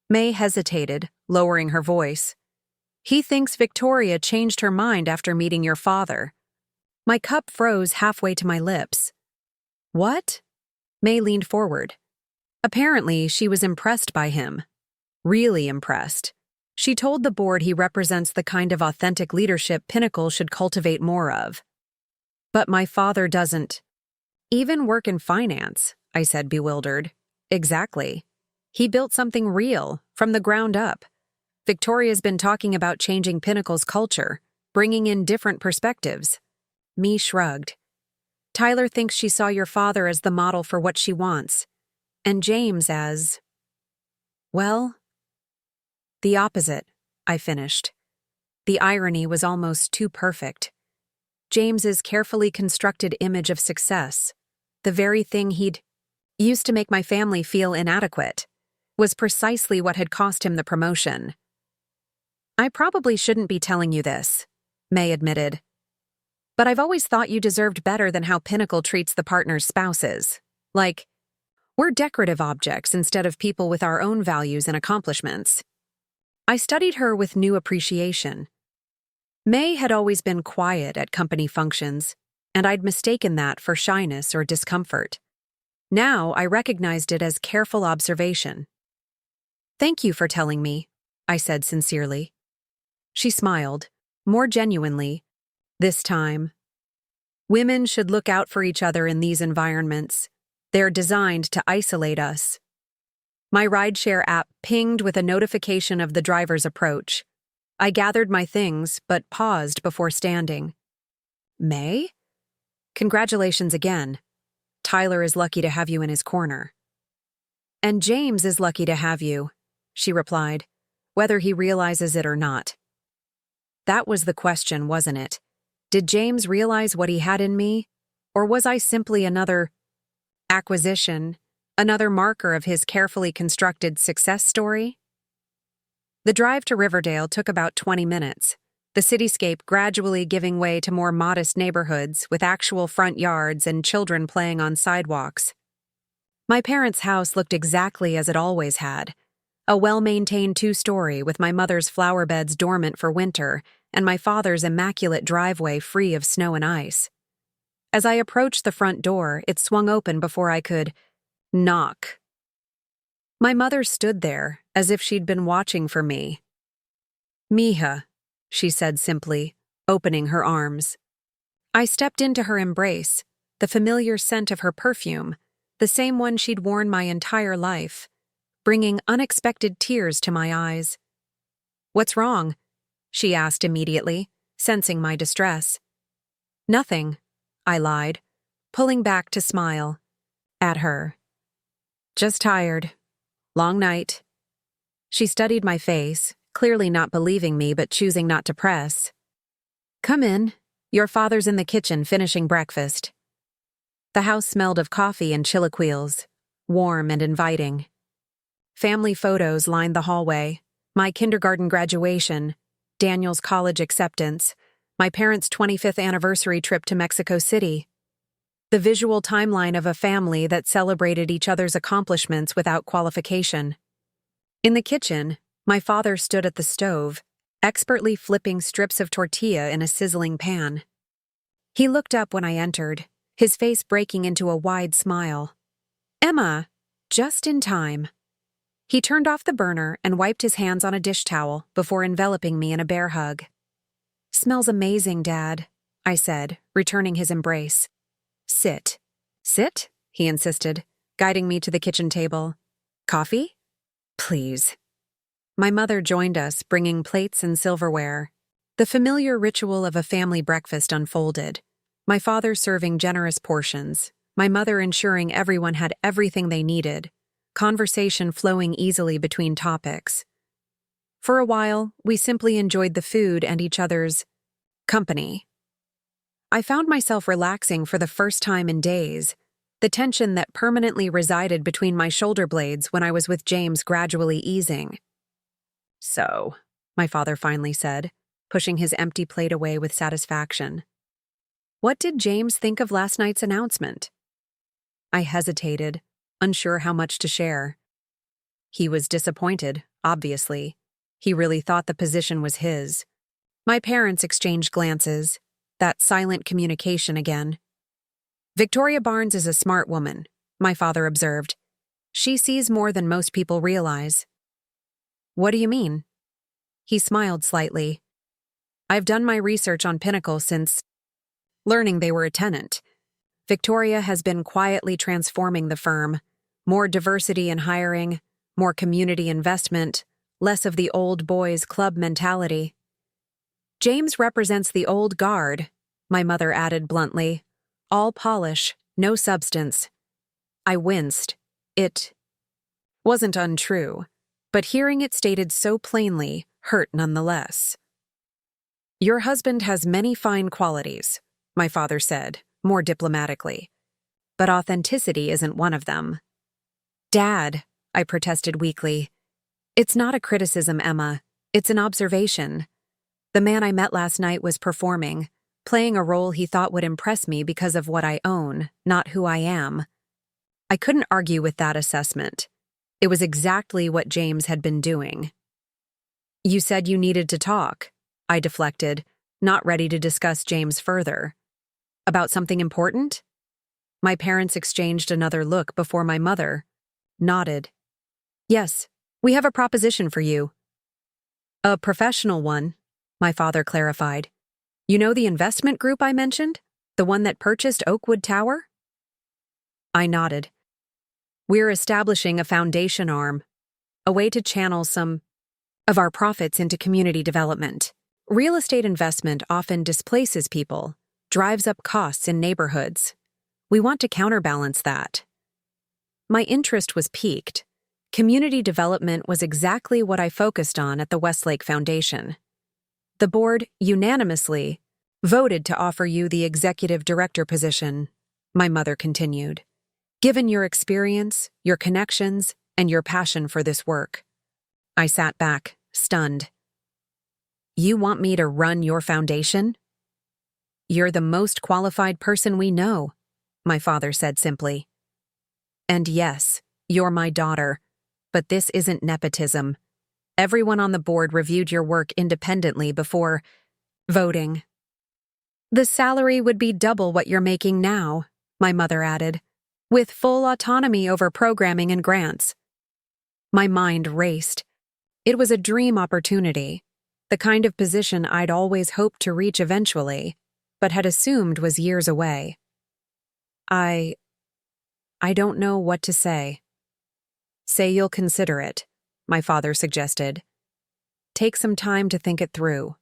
May hesitated, lowering her voice. "He thinks Victoria changed her mind after meeting your father." My cup froze halfway to my lips. "What?" May leaned forward. Apparently, she was impressed by him. Really impressed. She told the board he represents the kind of authentic leadership Pinnacle should cultivate more of. "But my father doesn't even work in finance," I said, bewildered. "Exactly. He built something real, from the ground up. Victoria's been talking about changing Pinnacle's culture, bringing in different perspectives." Me shrugged. "Tyler thinks she saw your father as the model for what she wants, and James as, well, the opposite," I finished. The irony was almost too perfect. James's carefully constructed image of success, the very thing he'd used to make my family feel inadequate, was precisely what had cost him the promotion. "I probably shouldn't be telling you this," May admitted. "But I've always thought you deserved better than how Pinnacle treats the partner's spouses. Like, we're decorative objects instead of people with our own values and accomplishments." I studied her with new appreciation. May had always been quiet at company functions, and I'd mistaken that for shyness or discomfort. Now I recognized it as careful observation. "Thank you for telling me," I said sincerely. She smiled, more genuinely, this time. "Women should look out for each other in these environments. They're designed to isolate us." My rideshare app pinged with a notification of the driver's approach. I gathered my things, but paused before standing. "May? Congratulations again. Tyler is lucky to have you in his corner." "And James is lucky to have you," she replied, "whether he realizes it or not." That was the question, wasn't it? Did James realize what he had in me? Or was I simply another acquisition, another marker of his carefully constructed success story? The drive to Riverdale took about 20 minutes, the cityscape gradually giving way to more modest neighborhoods with actual front yards and children playing on sidewalks. My parents' house looked exactly as it always had, a well-maintained two-story with my mother's flower beds dormant for winter and my father's immaculate driveway free of snow and ice. As I approached the front door, it swung open before I could knock. My mother stood there, as if she'd been watching for me. "Mija," she said simply, opening her arms. I stepped into her embrace, the familiar scent of her perfume, the same one she'd worn my entire life, bringing unexpected tears to my eyes. "What's wrong?" she asked immediately, sensing my distress. "Nothing," I lied, pulling back to smile at her. "Just tired. Long night." She studied my face, clearly not believing me but choosing not to press. "Come in. Your father's in the kitchen finishing breakfast." The house smelled of coffee and chilaquiles, warm and inviting. Family photos lined the hallway, my kindergarten graduation, Daniel's college acceptance, my parents' 25th anniversary trip to Mexico City. The visual timeline of a family that celebrated each other's accomplishments without qualification. In the kitchen, my father stood at the stove, expertly flipping strips of tortilla in a sizzling pan. He looked up when I entered, his face breaking into a wide smile. "Emma, just in time." He turned off the burner and wiped his hands on a dish towel before enveloping me in a bear hug. "Smells amazing, Dad," I said, returning his embrace. "Sit." "Sit?" he insisted, guiding me to the kitchen table. "Coffee?" "Please." My mother joined us, bringing plates and silverware. The familiar ritual of a family breakfast unfolded, my father serving generous portions, my mother ensuring everyone had everything they needed, conversation flowing easily between topics. For a while, we simply enjoyed the food and each other's company. I found myself relaxing for the first time in days, the tension that permanently resided between my shoulder blades when I was with James gradually easing. "So," my father finally said, pushing his empty plate away with satisfaction. "What did James think of last night's announcement?" I hesitated, unsure how much to share. He was disappointed, obviously. He really thought the position was his. My parents exchanged glances, that silent communication again. "Victoria Barnes is a smart woman," my father observed. "She sees more than most people realize." "What do you mean?" He smiled slightly. "I've done my research on Pinnacle since learning they were a tenant. Victoria has been quietly transforming the firm. More diversity in hiring, more community investment, less of the old boys club mentality." "James represents the old guard," my mother added bluntly. "All polish, no substance." I winced. It wasn't untrue, but hearing it stated so plainly hurt nonetheless. "Your husband has many fine qualities," my father said, more diplomatically. "But authenticity isn't one of them." "Dad," I protested weakly. "It's not a criticism, Emma. It's an observation. The man I met last night was performing, playing a role he thought would impress me because of what I own, not who I am." I couldn't argue with that assessment. It was exactly what James had been doing. "You said you needed to talk," I deflected, not ready to discuss James further. "About something important?" My parents exchanged another look before my mother nodded. "Yes, we have a proposition for you." "A professional one," my father clarified. "You know the investment group I mentioned? The one that purchased Oakwood Tower?" I nodded. "We're establishing a foundation arm, a way to channel some of our profits into community development. Real estate investment often displaces people, drives up costs in neighborhoods. We want to counterbalance that." My interest was piqued. Community development was exactly what I focused on at the Westlake Foundation. "The board unanimously voted to offer you the executive director position," my mother continued. "Given your experience, your connections, and your passion for this work." I sat back, stunned. "You want me to run your foundation?" "You're the most qualified person we know," my father said simply. "And yes, you're my daughter, but this isn't nepotism. Everyone on the board reviewed your work independently before voting." "The salary would be double what you're making now," my mother added, "with full autonomy over programming and grants." My mind raced. It was a dream opportunity, the kind of position I'd always hoped to reach eventually, but had assumed was years away. I don't know what to say." "Say you'll consider it," my father suggested. "Take some time to think it through.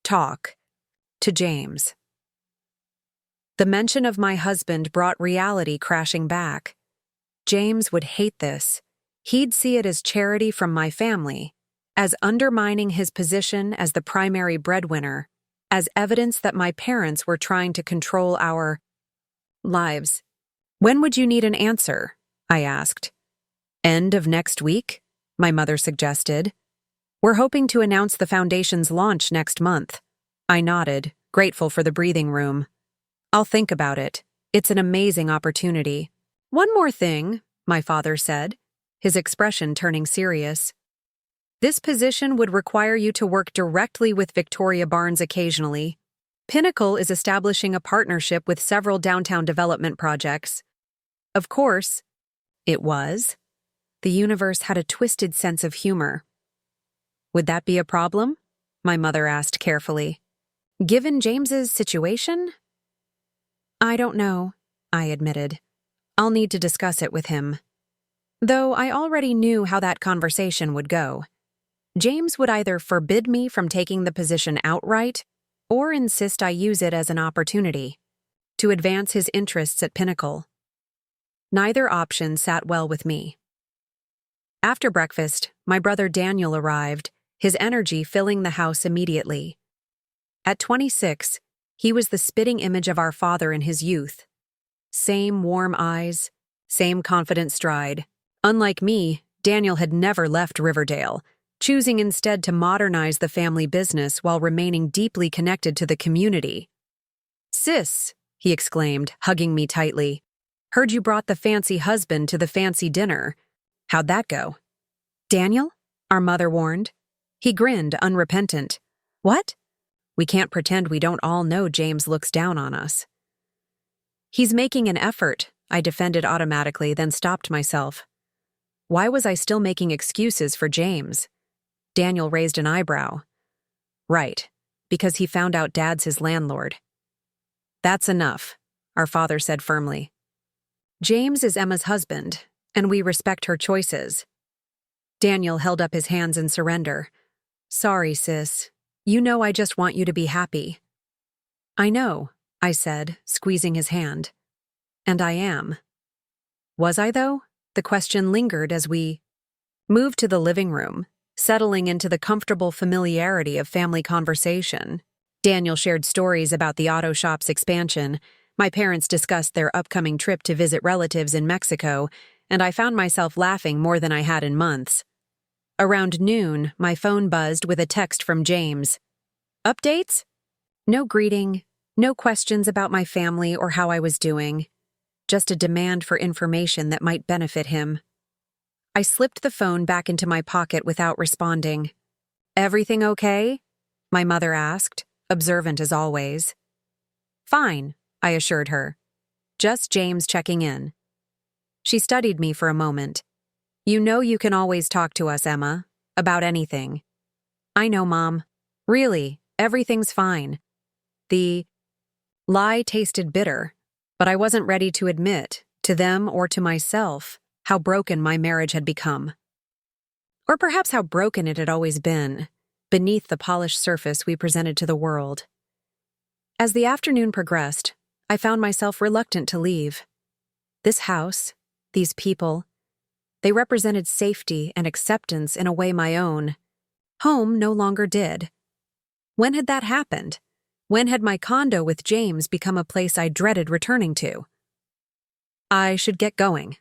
Talk to James." The mention of my husband brought reality crashing back. James would hate this. He'd see it as charity from my family, as undermining his position as the primary breadwinner, as evidence that my parents were trying to control our lives. "When would you need an answer?" I asked. "End of next week?" my mother suggested. "We're hoping to announce the foundation's launch next month." I nodded, grateful for the breathing room. "I'll think about it. It's an amazing opportunity." "One more thing," my father said, his expression turning serious. "This position would require you to work directly with Victoria Barnes occasionally. Pinnacle is establishing a partnership with several downtown development projects." Of course, it was. The universe had a twisted sense of humor. "Would that be a problem?" my mother asked carefully. "Given James's situation?" "I don't know," I admitted. "I'll need to discuss it with him." Though I already knew how that conversation would go. James would either forbid me from taking the position outright or insist I use it as an opportunity to advance his interests at Pinnacle. Neither option sat well with me. After breakfast, my brother Daniel arrived, his energy filling the house immediately. At 26, he was the spitting image of our father in his youth. Same warm eyes, same confident stride. Unlike me, Daniel had never left Riverdale, choosing instead to modernize the family business while remaining deeply connected to the community. "Sis," he exclaimed, hugging me tightly. "Heard you brought the fancy husband to the fancy dinner. How'd that go?" "Daniel?" our mother warned. He grinned, unrepentant. "What?" "We can't pretend we don't all know James looks down on us." "He's making an effort," I defended automatically, then stopped myself. Why was I still making excuses for James? Daniel raised an eyebrow. "Right, because he found out Dad's his landlord." "That's enough," our father said firmly. "James is Emma's husband, and we respect her choices." Daniel held up his hands in surrender. "Sorry, sis. You know I just want you to be happy." "I know," I said, squeezing his hand. "And I am." Was I, though? The question lingered as we moved to the living room, settling into the comfortable familiarity of family conversation. Daniel shared stories about the auto shop's expansion. My parents discussed their upcoming trip to visit relatives in Mexico, and I found myself laughing more than I had in months. Around noon, my phone buzzed with a text from James. "Updates?" No greeting, no questions about my family or how I was doing. Just a demand for information that might benefit him. I slipped the phone back into my pocket without responding. "Everything okay?" my mother asked, observant as always. "Fine," I assured her. "Just James checking in." She studied me for a moment. "You know you can always talk to us, Emma, about anything." "I know, Mom. Really, everything's fine." The lie tasted bitter, but I wasn't ready to admit, to them or to myself, how broken my marriage had become. Or perhaps how broken it had always been, beneath the polished surface we presented to the world. As the afternoon progressed, I found myself reluctant to leave. This house, these people, they represented safety and acceptance in a way my own home no longer did. When had that happened? When had my condo with James become a place I dreaded returning to? "I should get going,"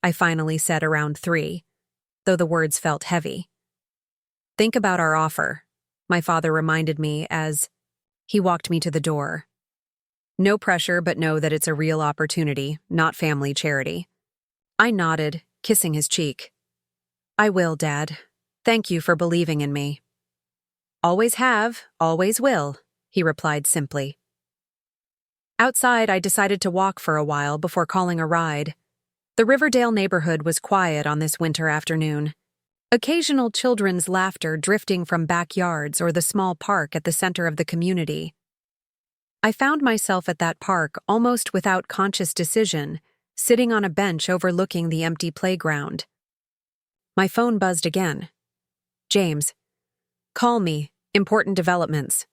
I finally said around 3, though the words felt heavy. "Think about our offer," my father reminded me as he walked me to the door. "No pressure, but know that it's a real opportunity, not family charity." I nodded, kissing his cheek. "I will, Dad. Thank you for believing in me." "Always have, always will," he replied simply. Outside, I decided to walk for a while before calling a ride. The Riverdale neighborhood was quiet on this winter afternoon. Occasional children's laughter drifting from backyards or the small park at the center of the community. I found myself at that park almost without conscious decision, sitting on a bench overlooking the empty playground. My phone buzzed again. "James. Call me. Important developments."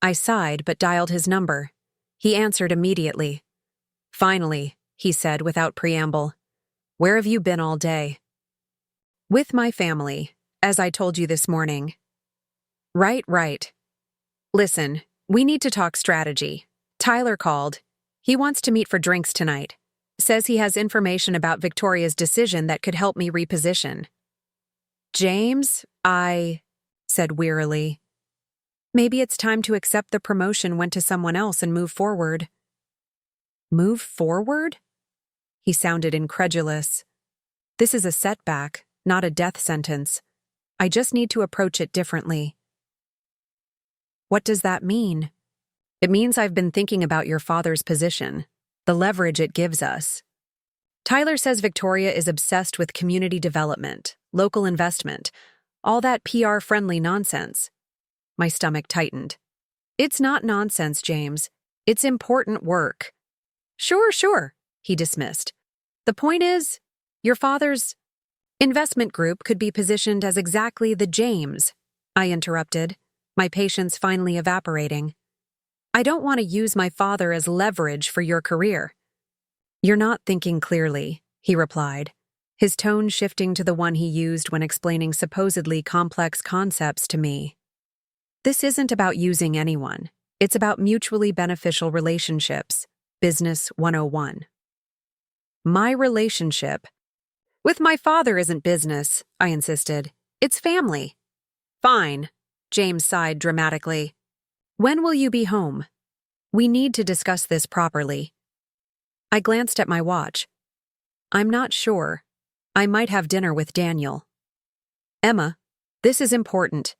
I sighed but dialed his number. He answered immediately. "Finally," he said without preamble. "Where have you been all day?" "With my family, as I told you this morning." Right. Listen, we need to talk strategy. Tyler called. He wants to meet for drinks tonight. Says he has information about Victoria's decision that could help me reposition." "James," I said wearily. "Maybe it's time to accept the promotion went to someone else and move forward." "Move forward?" He sounded incredulous. "This is a setback, not a death sentence. I just need to approach it differently." "What does that mean?" "It means I've been thinking about your father's position, the leverage it gives us. Tyler says Victoria is obsessed with community development, local investment, all that PR-friendly nonsense." My stomach tightened. "It's not nonsense, James. It's important work." Sure, he dismissed. "The point is, your father's..." Investment group could be positioned as exactly the James, I interrupted, my patience finally evaporating. I don't want to use my father as leverage for your career. You're not thinking clearly, he replied, his tone shifting to the one he used when explaining supposedly complex concepts to me. This isn't about using anyone. It's about mutually beneficial relationships. Business 101. My relationship with my father isn't business, I insisted. It's family. Fine, James sighed dramatically. When will you be home? We need to discuss this properly. I glanced at my watch. I'm not sure. I might have dinner with Daniel. Emma, this is important.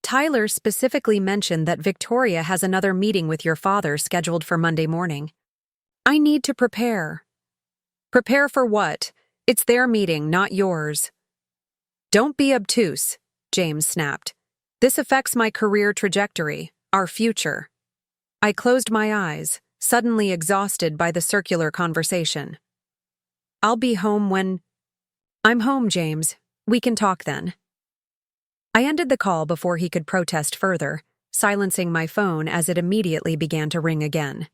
Tyler specifically mentioned that Victoria has another meeting with your father scheduled for Monday morning. I need to prepare. Prepare for what? It's their meeting, not yours. Don't be obtuse, James snapped. This affects my career trajectory, our future. I closed my eyes, suddenly exhausted by the circular conversation. I'll be home when... I'm home, James. We can talk then. I ended the call before he could protest further, silencing my phone as it immediately began to ring again.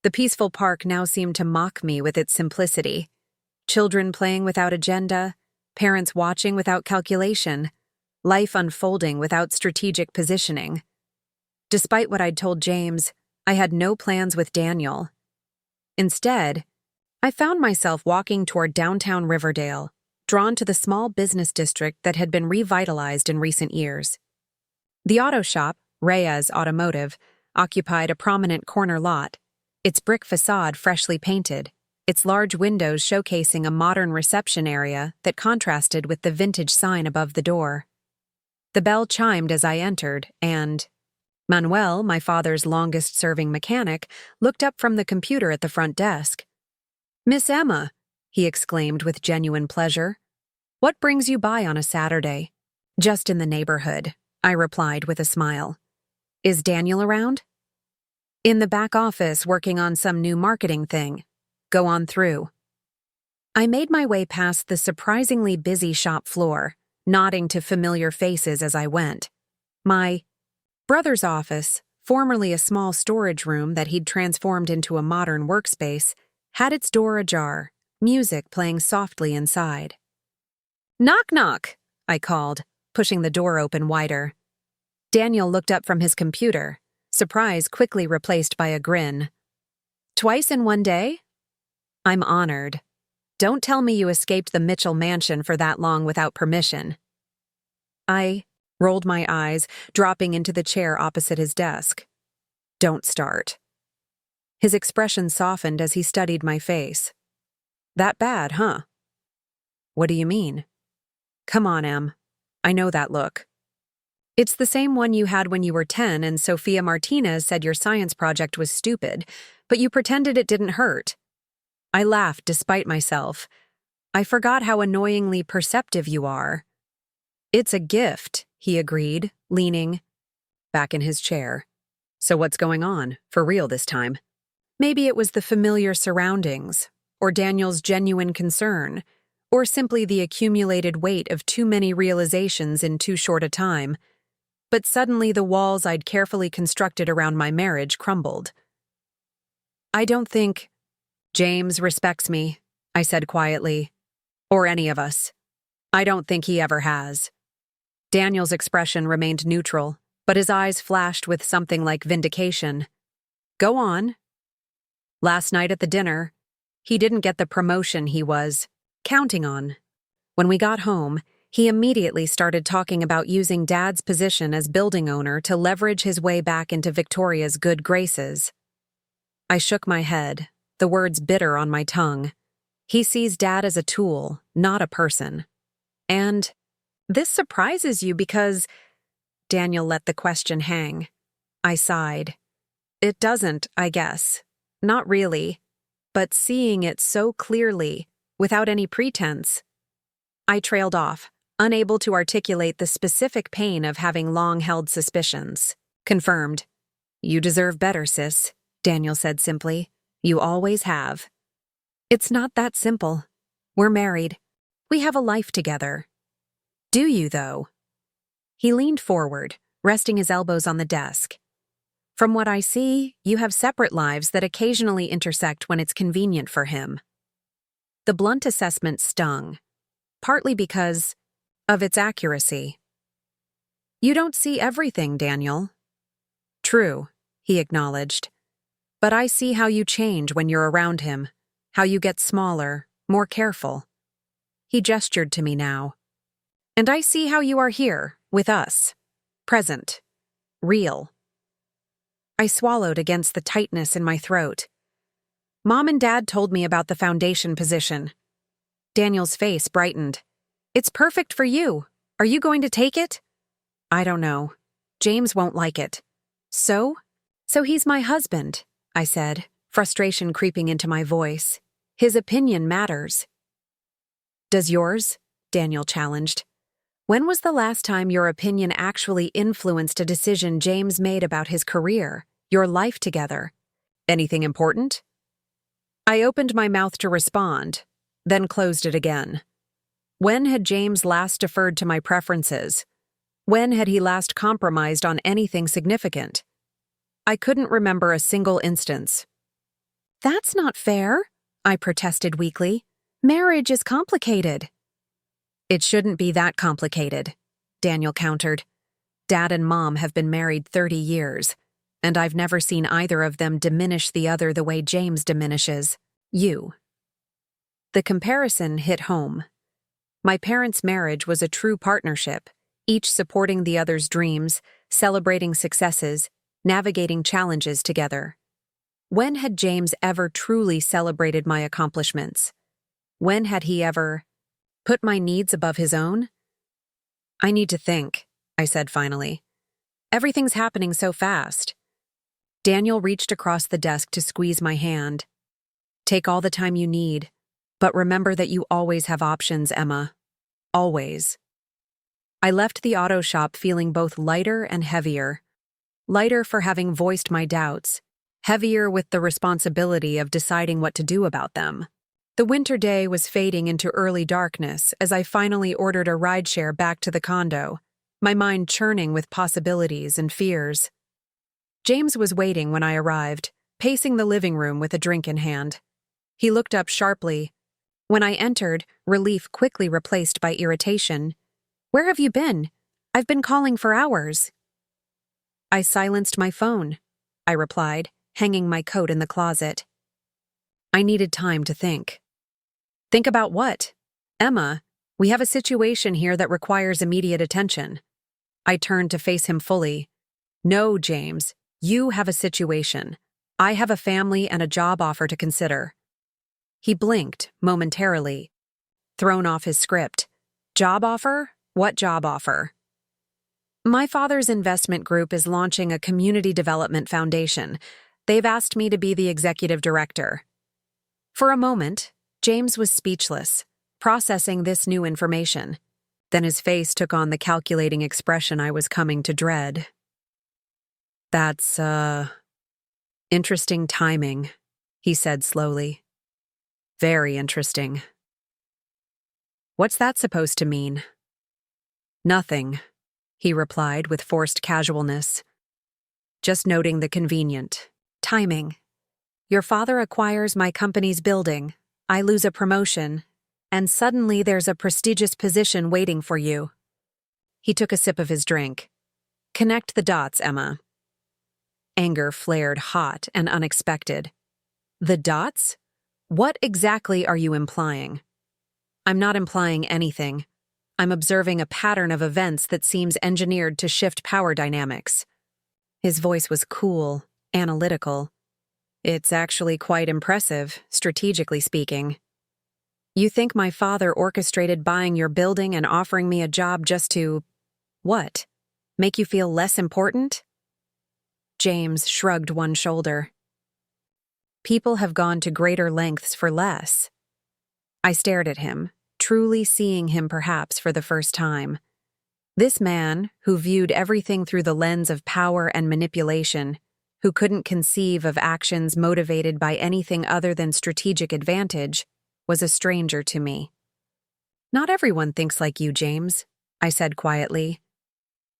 The peaceful park now seemed to mock me with its simplicity. Children playing without agenda, parents watching without calculation, life unfolding without strategic positioning. Despite what I'd told James, I had no plans with Daniel. Instead, I found myself walking toward downtown Riverdale, drawn to the small business district that had been revitalized in recent years. The auto shop, Reyes Automotive, occupied a prominent corner lot, its brick facade freshly painted, its large windows showcasing a modern reception area that contrasted with the vintage sign above the door. The bell chimed as I entered, and Manuel, my father's longest-serving mechanic, looked up from the computer at the front desk. "Miss Emma," he exclaimed with genuine pleasure. "What brings you by on a Saturday?" "Just in the neighborhood," I replied with a smile. "Is Daniel around?" "In the back office working on some new marketing thing. Go on through." I made my way past the surprisingly busy shop floor, nodding to familiar faces as I went. My brother's office, formerly a small storage room that he'd transformed into a modern workspace, had its door ajar, music playing softly inside. "Knock, knock," I called, pushing the door open wider. Daniel looked up from his computer, surprise quickly replaced by a grin. "Twice in one day?" "I'm honored. Don't tell me you escaped the Mitchell mansion for that long without permission." I rolled my eyes, dropping into the chair opposite his desk. "Don't start." His expression softened as he studied my face. "That bad, huh?" "What do you mean?" "Come on, Em. I know that look. It's the same one you had when you were 10 and Sophia Martinez said your science project was stupid, but you pretended it didn't hurt." I laughed despite myself. "I forgot how annoyingly perceptive you are." "It's a gift," he agreed, leaning back in his chair. "So what's going on, for real this time?" Maybe it was the familiar surroundings, or Daniel's genuine concern, or simply the accumulated weight of too many realizations in too short a time. But suddenly the walls I'd carefully constructed around my marriage crumbled. "I don't think James respects me," I said quietly. "Or any of us. I don't think he ever has." Daniel's expression remained neutral, but his eyes flashed with something like vindication. "Go on." "Last night at the dinner, he didn't get the promotion he was counting on. When we got home, he immediately started talking about using Dad's position as building owner to leverage his way back into Victoria's good graces." I shook my head, the words bitter on my tongue. He sees Dad as a tool, not a person. "And this surprises you because..." Daniel let the question hang. I sighed. "It doesn't, I guess. Not really. But seeing it so clearly, without any pretense." I trailed off, unable to articulate the specific pain of having long-held suspicions. "Confirmed. You deserve better, sis," Daniel said simply. "You always have." "It's not that simple. We're married. We have a life together. Do you, though? He leaned forward, resting his elbows on the desk. From what I see, you have separate lives that occasionally intersect when it's convenient for him. The blunt assessment stung, partly because of its accuracy. You don't see everything, Daniel. True, he acknowledged. But I see how you change when you're around him, how you get smaller, more careful. He gestured to me now. And I see how you are here, with us. Present. Real. I swallowed against the tightness in my throat. Mom and Dad told me about the foundation position. Daniel's face brightened. It's perfect for you. Are you going to take it? I don't know. James won't like it. So? So he's my husband, I said, frustration creeping into my voice. His opinion matters. Does yours? Daniel challenged. When was the last time your opinion actually influenced a decision James made about his career, your life together? Anything important? I opened my mouth to respond, then closed it again. When had James last deferred to my preferences? When had he last compromised on anything significant? I couldn't remember a single instance. That's not fair, I protested weakly. Marriage is complicated. It shouldn't be that complicated, Daniel countered. Dad and Mom have been married 30 years, and I've never seen either of them diminish the other the way James diminishes you. The comparison hit home. My parents' marriage was a true partnership, each supporting the other's dreams, celebrating successes, navigating challenges together. When had James ever truly celebrated my accomplishments? When had he ever put my needs above his own? I need to think, I said finally. Everything's happening so fast. Daniel reached across the desk to squeeze my hand. Take all the time you need, but remember that you always have options, Emma. Always. I left the auto shop feeling both lighter and heavier. Lighter for having voiced my doubts, heavier with the responsibility of deciding what to do about them. The winter day was fading into early darkness as I finally ordered a rideshare back to the condo, my mind churning with possibilities and fears. James was waiting when I arrived, pacing the living room with a drink in hand. He looked up sharply. When I entered, relief quickly replaced by irritation. Where have you been? I've been calling for hours. I silenced my phone, I replied, hanging my coat in the closet. I needed time to think. Think about what? Emma, we have a situation here that requires immediate attention. I turned to face him fully. No, James, you have a situation. I have a family and a job offer to consider. He blinked, momentarily. Thrown off his script. Job offer? What job offer? My father's investment group is launching a community development foundation. They've asked me to be the executive director. For a moment, James was speechless, processing this new information. Then his face took on the calculating expression I was coming to dread. That's, interesting timing, he said slowly. Very interesting. What's that supposed to mean? Nothing, he replied with forced casualness. Just noting the convenient timing. Your father acquires my company's building. I lose a promotion, and suddenly there's a prestigious position waiting for you. He took a sip of his drink. Connect the dots, Emma. Anger flared hot and unexpected. The dots? What exactly are you implying? I'm not implying anything. I'm observing a pattern of events that seems engineered to shift power dynamics. His voice was cool, analytical. It's actually quite impressive, strategically speaking. You think my father orchestrated buying your building and offering me a job just to… what? Make you feel less important? James shrugged one shoulder. People have gone to greater lengths for less. I stared at him, truly seeing him perhaps for the first time. This man, who viewed everything through the lens of power and manipulation, who couldn't conceive of actions motivated by anything other than strategic advantage, was a stranger to me. Not everyone thinks like you, James, I said quietly.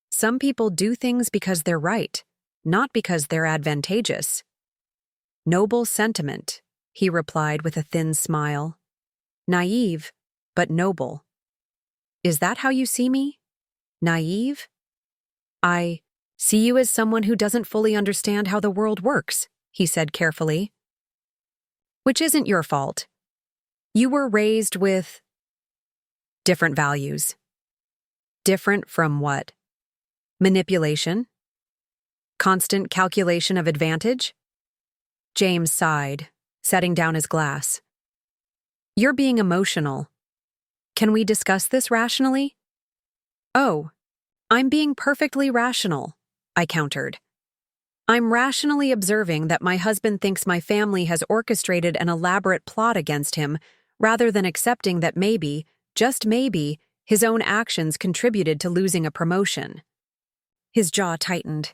Some people do things because they're right, not because they're advantageous. Noble sentiment, he replied with a thin smile. Naive, but noble. Is that how you see me? Naive? I see you as someone who doesn't fully understand how the world works, he said carefully. Which isn't your fault. You were raised with different values. Different from what? Manipulation? Constant calculation of advantage? James sighed, setting down his glass. You're being emotional. Can we discuss this rationally? Oh, I'm being perfectly rational, I countered. I'm rationally observing that my husband thinks my family has orchestrated an elaborate plot against him, rather than accepting that maybe, just maybe, his own actions contributed to losing a promotion. His jaw tightened.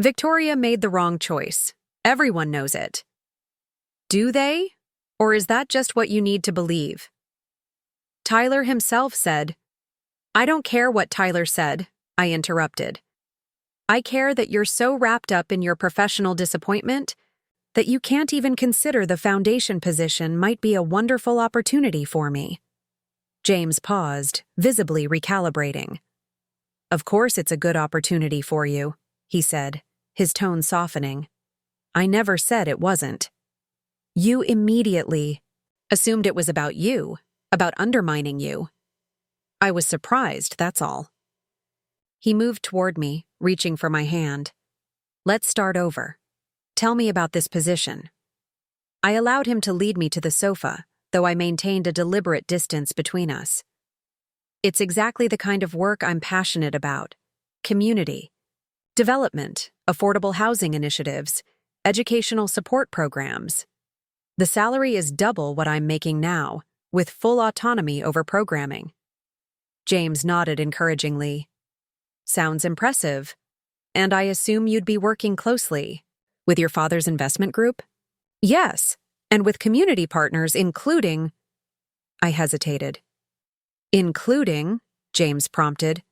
Victoria made the wrong choice. Everyone knows it. Do they? Or is that just what you need to believe? Tyler himself said, I don't care what Tyler said, I interrupted. I care that you're so wrapped up in your professional disappointment that you can't even consider the foundation position might be a wonderful opportunity for me. James paused, visibly recalibrating. Of course it's a good opportunity for you, he said, his tone softening. I never said it wasn't. You immediately assumed it was about you, about undermining you. I was surprised, that's all. He moved toward me, reaching for my hand. Let's start over. Tell me about this position. I allowed him to lead me to the sofa, though I maintained a deliberate distance between us. It's exactly the kind of work I'm passionate about. Community, development, affordable housing initiatives, educational support programs. The salary is double what I'm making now, with full autonomy over programming. James nodded encouragingly. Sounds impressive. And I assume you'd be working closely with your father's investment group? Yes, and with community partners including… I hesitated. Including, James prompted,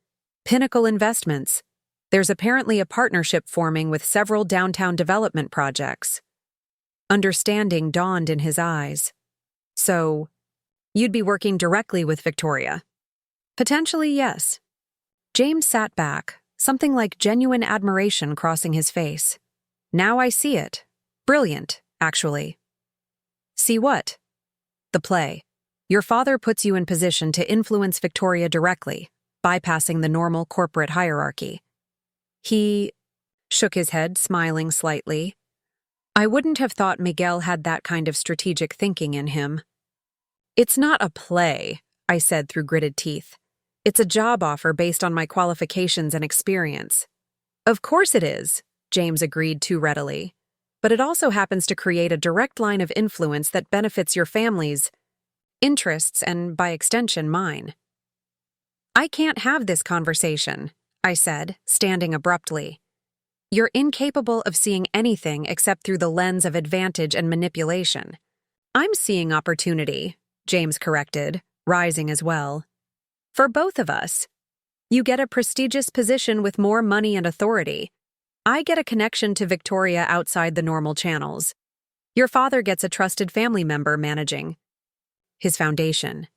Pinnacle Investments. There's apparently a partnership forming with several downtown development projects. Understanding dawned in his eyes. So, you'd be working directly with Victoria? Potentially, yes. James sat back, something like genuine admiration crossing his face. Now I see it. Brilliant, actually. See what? The play. Your father puts you in position to influence Victoria directly, bypassing the normal corporate hierarchy. He shook his head, smiling slightly. I wouldn't have thought Miguel had that kind of strategic thinking in him. It's not a play, I said through gritted teeth. It's a job offer based on my qualifications and experience. Of course it is, James agreed too readily. But it also happens to create a direct line of influence that benefits your family's interests and, by extension, mine. I can't have this conversation, I said, standing abruptly. You're incapable of seeing anything except through the lens of advantage and manipulation. I'm seeing opportunity, James corrected, rising as well. For both of us. You get a prestigious position with more money and authority. I get a connection to Victoria outside the normal channels. Your father gets a trusted family member managing his foundation.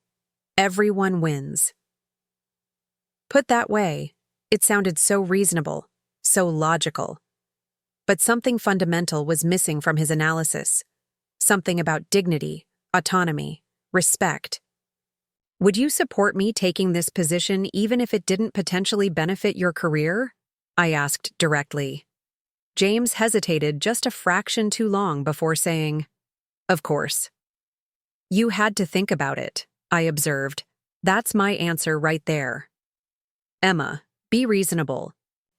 Everyone wins. Put that way, it sounded so reasonable, so logical. But something fundamental was missing from his analysis. Something about dignity, autonomy, respect. Would you support me taking this position even if it didn't potentially benefit your career? I asked directly. James hesitated just a fraction too long before saying, Of course. You had to think about it, I observed. That's my answer right there. Emma, be reasonable.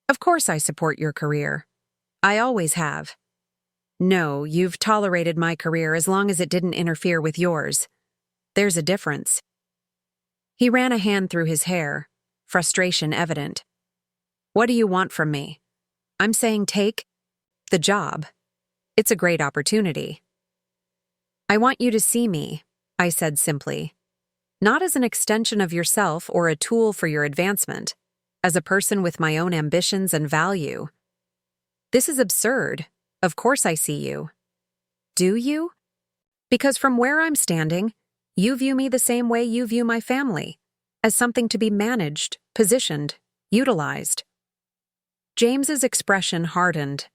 Of course I support your career. I always have. No, you've tolerated my career as long as it didn't interfere with yours. There's a difference. He ran a hand through his hair, frustration evident. What do you want from me? I'm saying take the job. It's a great opportunity. I want you to see me, I said simply. not as an extension of yourself or a tool for your advancement, as a person with my own ambitions and value. This is absurd. Of course I see you. Do you? Because from where I'm standing, you view me the same way you view my family, as something to be managed, positioned, utilized. James's expression hardened.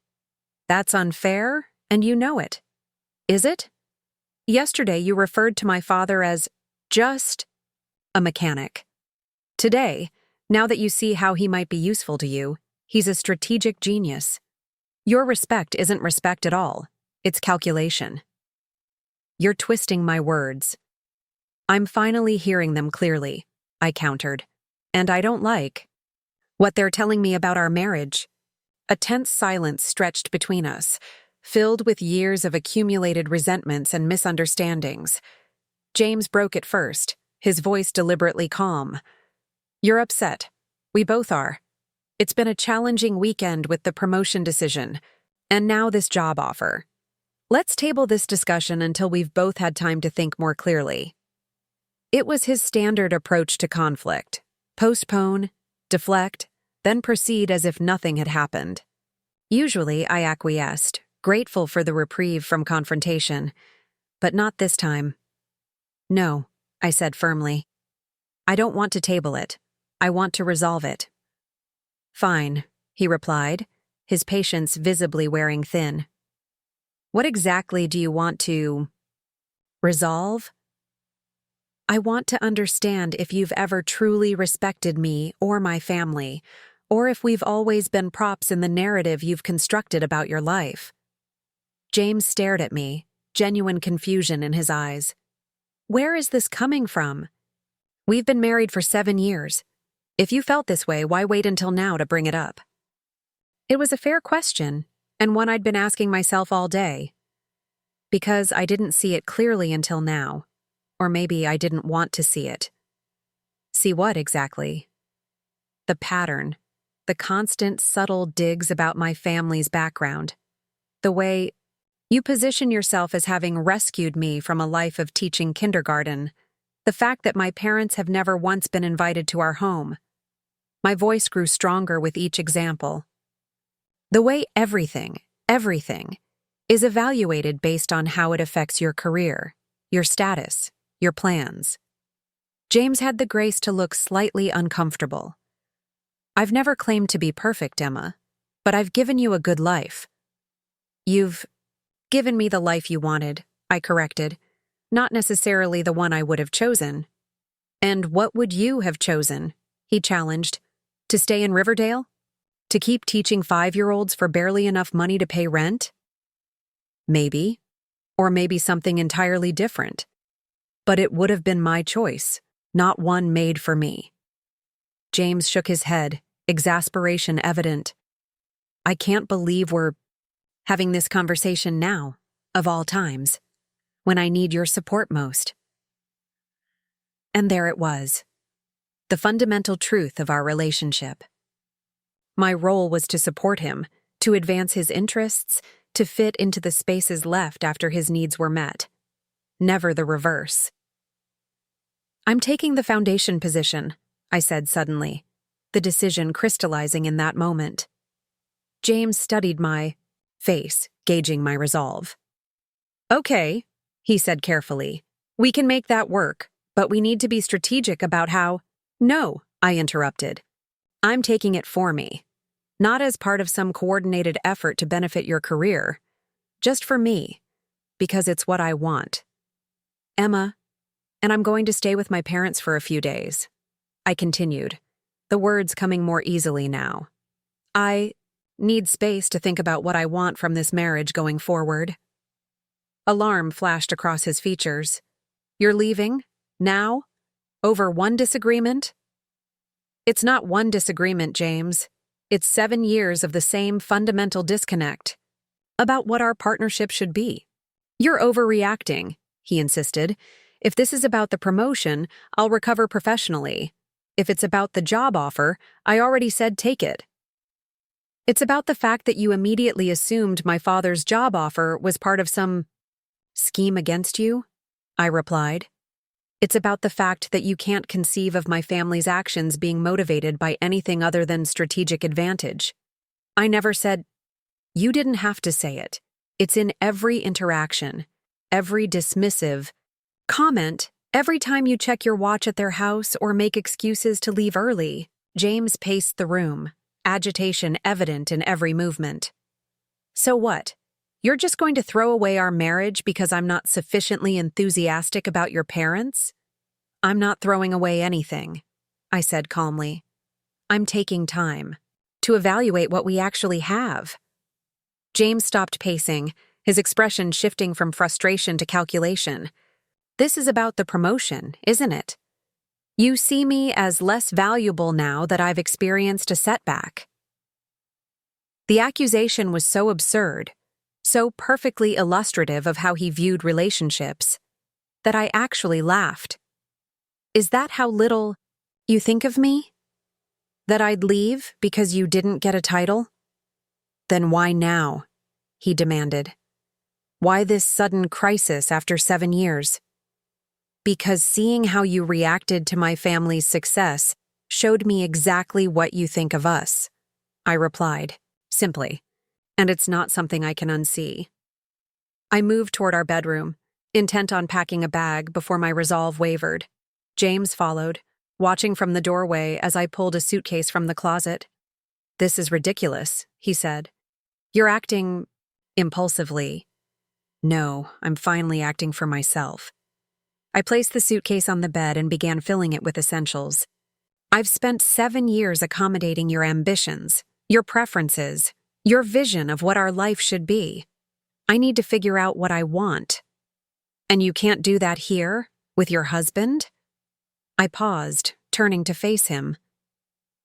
That's unfair, and you know it. Is it? Yesterday you referred to my father as just a mechanic. Today, now that you see how he might be useful to you, he's a strategic genius. Your respect isn't respect at all. It's calculation. You're twisting my words. I'm finally hearing them clearly, I countered. And I don't like what they're telling me about our marriage. A tense silence stretched between us, filled with years of accumulated resentments and misunderstandings. James broke it first, his voice deliberately calm. You're upset. We both are. It's been a challenging weekend with the promotion decision, and now this job offer. Let's table this discussion until we've both had time to think more clearly. It was his standard approach to conflict. Postpone, deflect, then proceed as if nothing had happened. Usually I acquiesced, grateful for the reprieve from confrontation, but not this time. No, I said firmly. I don't want to table it. I want to resolve it. Fine, he replied, his patience visibly wearing thin. What exactly do you want to resolve? I want to understand if you've ever truly respected me or my family, or if we've always been props in the narrative you've constructed about your life. James stared at me, genuine confusion in his eyes. Where is this coming from? We've been married for 7 years. If you felt this way, why wait until now to bring it up? It was a fair question, and one I'd been asking myself all day. Because I didn't see it clearly until now. Or maybe I didn't want to see it. See what exactly? The pattern, the constant subtle digs about my family's background. The way you position yourself as having rescued me from a life of teaching kindergarten. The fact that my parents have never once been invited to our home. My voice grew stronger with each example. The way everything, is evaluated based on how it affects your career, your status, your plans. James had the grace to look slightly uncomfortable. I've never claimed to be perfect, Emma, but I've given you a good life. You've given me the life you wanted, I corrected, not necessarily the one I would have chosen. And what would you have chosen? He challenged. To stay in Riverdale? To keep teaching 5-year-olds for barely enough money to pay rent? Maybe. Or maybe something entirely different. But it would have been my choice, not one made for me. James shook his head, exasperation evident. I can't believe we're having this conversation now, of all times, when I need your support most. And there it was, the fundamental truth of our relationship. My role was to support him, to advance his interests, to fit into the spaces left after his needs were met. Never the reverse. I'm taking the foundation position, I said suddenly, the decision crystallizing in that moment. James studied my face, gauging my resolve. Okay, he said carefully. We can make that work, but we need to be strategic about how— No, I interrupted. I'm taking it for me. Not as part of some coordinated effort to benefit your career. Just for me. Because it's what I want. Emma, and I'm going to stay with my parents for a few days. I continued, the words coming more easily now. I need space to think about what I want from this marriage going forward. Alarm flashed across his features. You're leaving? Now? Over one disagreement? It's not one disagreement, James. It's 7 years of the same fundamental disconnect. About what our partnership should be. You're overreacting, he insisted. If this is about the promotion, I'll recover professionally. If it's about the job offer, I already said take it. It's about the fact that you immediately assumed my father's job offer was part of some scheme against you, I replied. It's about the fact that you can't conceive of my family's actions being motivated by anything other than strategic advantage. I never said, you didn't have to say it. It's in every interaction, every dismissive comment, every time you check your watch at their house or make excuses to leave early. James paced the room, agitation evident in every movement. So what? You're just going to throw away our marriage because I'm not sufficiently enthusiastic about your parents? I'm not throwing away anything, I said calmly. I'm taking time to evaluate what we actually have. James stopped pacing, his expression shifting from frustration to calculation. This is about the promotion, isn't it? You see me as less valuable now that I've experienced a setback. The accusation was so absurd, so perfectly illustrative of how he viewed relationships, that I actually laughed. Is that how little you think of me? That I'd leave because you didn't get a title? Then why now? He demanded. Why this sudden crisis after 7 years? Because seeing how you reacted to my family's success showed me exactly what you think of us, I replied, simply, and it's not something I can unsee. I moved toward our bedroom, intent on packing a bag before my resolve wavered. James followed, watching from the doorway as I pulled a suitcase from the closet. This is ridiculous, he said. You're acting impulsively. No, I'm finally acting for myself. I placed the suitcase on the bed and began filling it with essentials. I've spent 7 years accommodating your ambitions, your preferences, your vision of what our life should be. I need to figure out what I want. And you can't do that here, with your husband? I paused, turning to face him.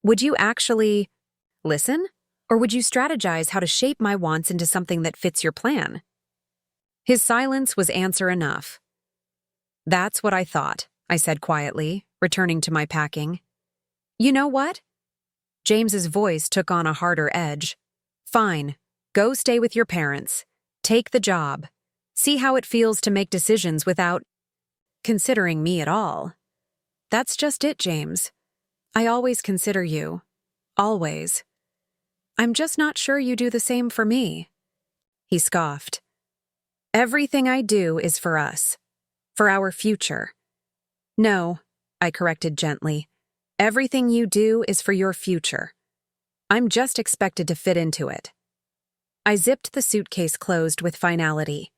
Would you actually listen? Or would you strategize how to shape my wants into something that fits your plan? His silence was answer enough. That's what I thought, I said quietly, returning to my packing. You know what? James's voice took on a harder edge. Fine, go stay with your parents. Take the job. See how it feels to make decisions without considering me at all. That's just it, James. I always consider you. Always. I'm just not sure you do the same for me. He scoffed. Everything I do is for us. For our future. No, I corrected gently. Everything you do is for your future. I'm just expected to fit into it. I zipped the suitcase closed with finality.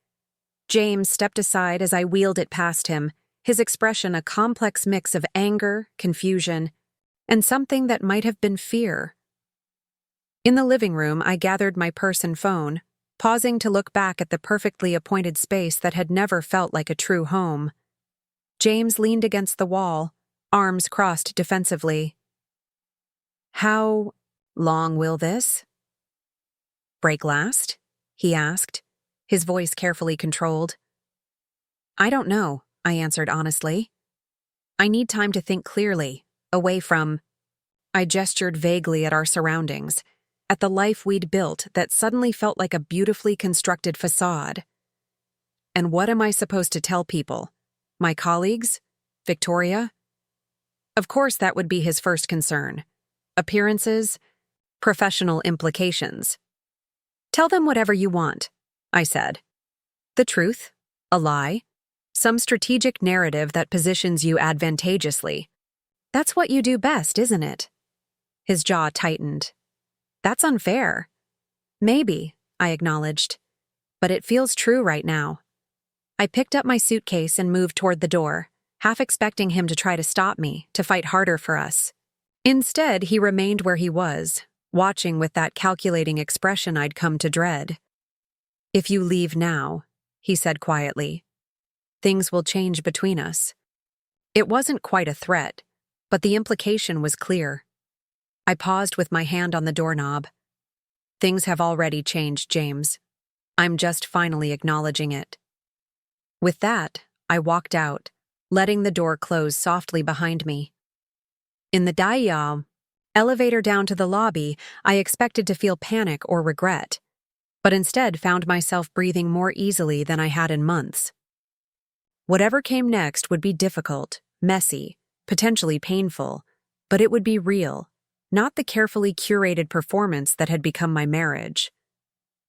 James stepped aside as I wheeled it past him, his expression a complex mix of anger, confusion, and something that might have been fear. In the living room, I gathered my purse and phone, pausing to look back at the perfectly appointed space that had never felt like a true home. James leaned against the wall, arms crossed defensively. How long will this break last? He asked, his voice carefully controlled. I don't know, I answered honestly. I need time to think clearly, away from. I gestured vaguely at our surroundings, at the life we'd built that suddenly felt like a beautifully constructed facade. And what am I supposed to tell people? My colleagues? Victoria? Of course, that would be his first concern. Appearances, professional implications. Tell them whatever you want, I said. The truth, a lie, some strategic narrative that positions you advantageously. That's what you do best, isn't it? His jaw tightened. That's unfair. Maybe, I acknowledged. But it feels true right now. I picked up my suitcase and moved toward the door, half expecting him to try to stop me, to fight harder for us. Instead, he remained where he was, watching with that calculating expression I'd come to dread. If you leave now, he said quietly, things will change between us. It wasn't quite a threat, but the implication was clear. I paused with my hand on the doorknob. Things have already changed, James. I'm just finally acknowledging it. With that, I walked out, letting the door close softly behind me. In the elevator down to the lobby, I expected to feel panic or regret, but instead found myself breathing more easily than I had in months. Whatever came next would be difficult, messy, potentially painful, but it would be real, not the carefully curated performance that had become my marriage.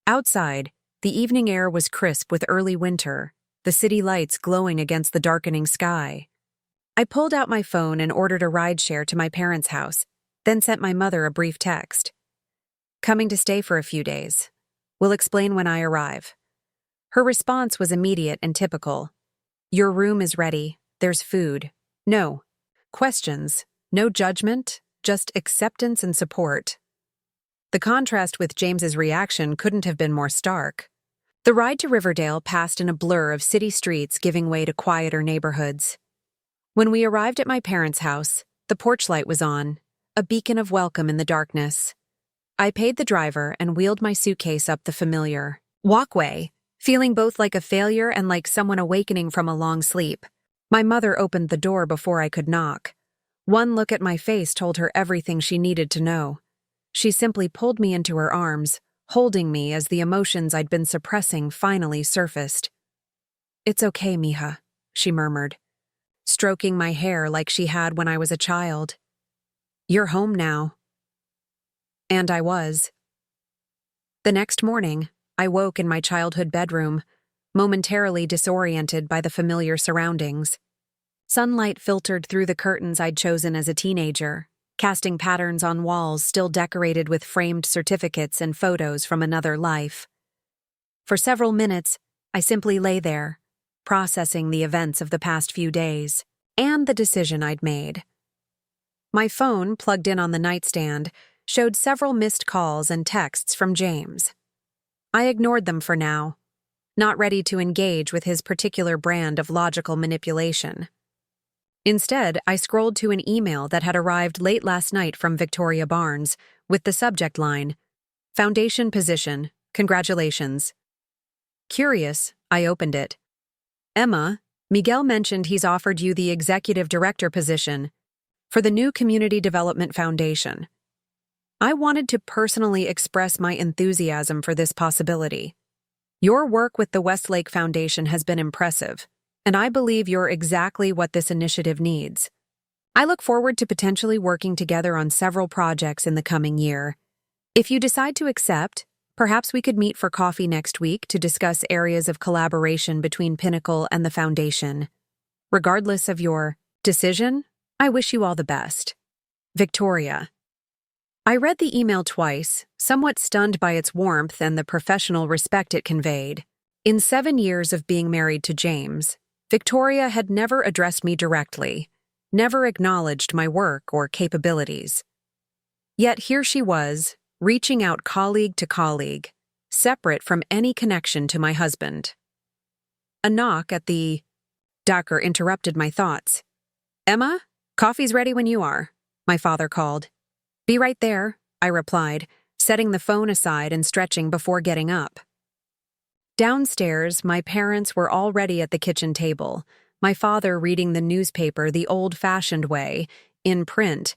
Outside, the evening air was crisp with early winter, the city lights glowing against the darkening sky. I pulled out my phone and ordered a rideshare to my parents' house, then sent my mother a brief text. "Coming to stay for a few days. Will explain when I arrive." Her response was immediate and typical. "Your room is ready. There's food. No questions, no judgment, just acceptance and support." The contrast with James's reaction couldn't have been more stark. The ride to Riverdale passed in a blur of city streets giving way to quieter neighborhoods. When we arrived at my parents' house, the porch light was on, a beacon of welcome in the darkness. I paid the driver and wheeled my suitcase up the familiar walkway, feeling both like a failure and like someone awakening from a long sleep. My mother opened the door before I could knock. One look at my face told her everything she needed to know. She simply pulled me into her arms, holding me as the emotions I'd been suppressing finally surfaced. "It's okay, mija," she murmured, stroking my hair like she had when I was a child. "You're home now." And I was. The next morning, I woke in my childhood bedroom, momentarily disoriented by the familiar surroundings. Sunlight filtered through the curtains I'd chosen as a teenager, casting patterns on walls still decorated with framed certificates and photos from another life. For several minutes, I simply lay there, processing the events of the past few days, and the decision I'd made. My phone, plugged in on the nightstand, showed several missed calls and texts from James. I ignored them for now, not ready to engage with his particular brand of logical manipulation. Instead, I scrolled to an email that had arrived late last night from Victoria Barnes, with the subject line, "Foundation position, congratulations." Curious, I opened it. "Emma, Miguel mentioned he's offered you the executive director position for the new Community Development Foundation." I wanted to personally express my enthusiasm for this possibility. Your work with the Westlake Foundation has been impressive, and I believe you're exactly what this initiative needs. I look forward to potentially working together on several projects in the coming year. If you decide to accept, perhaps we could meet for coffee next week to discuss areas of collaboration between Pinnacle and the Foundation. Regardless of your decision, I wish you all the best. Victoria. I read the email twice, somewhat stunned by its warmth and the professional respect it conveyed. In 7 years of being married to James, Victoria had never addressed me directly, never acknowledged my work or capabilities. Yet here she was, reaching out colleague to colleague, separate from any connection to my husband. A knock at the door interrupted my thoughts. "Emma, coffee's ready when you are," my father called. "Be right there," I replied, setting the phone aside and stretching before getting up. Downstairs, my parents were already at the kitchen table, my father reading the newspaper the old-fashioned way, in print,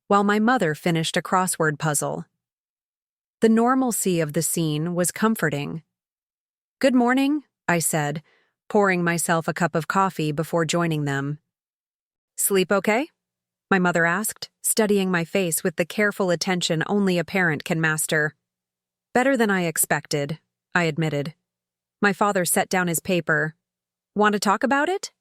while my mother finished a crossword puzzle. The normalcy of the scene was comforting. "Good morning," I said, pouring myself a cup of coffee before joining them. "Sleep okay?" my mother asked, studying my face with the careful attention only a parent can master. "Better than I expected," I admitted. My father set down his paper. "Want to talk about it?"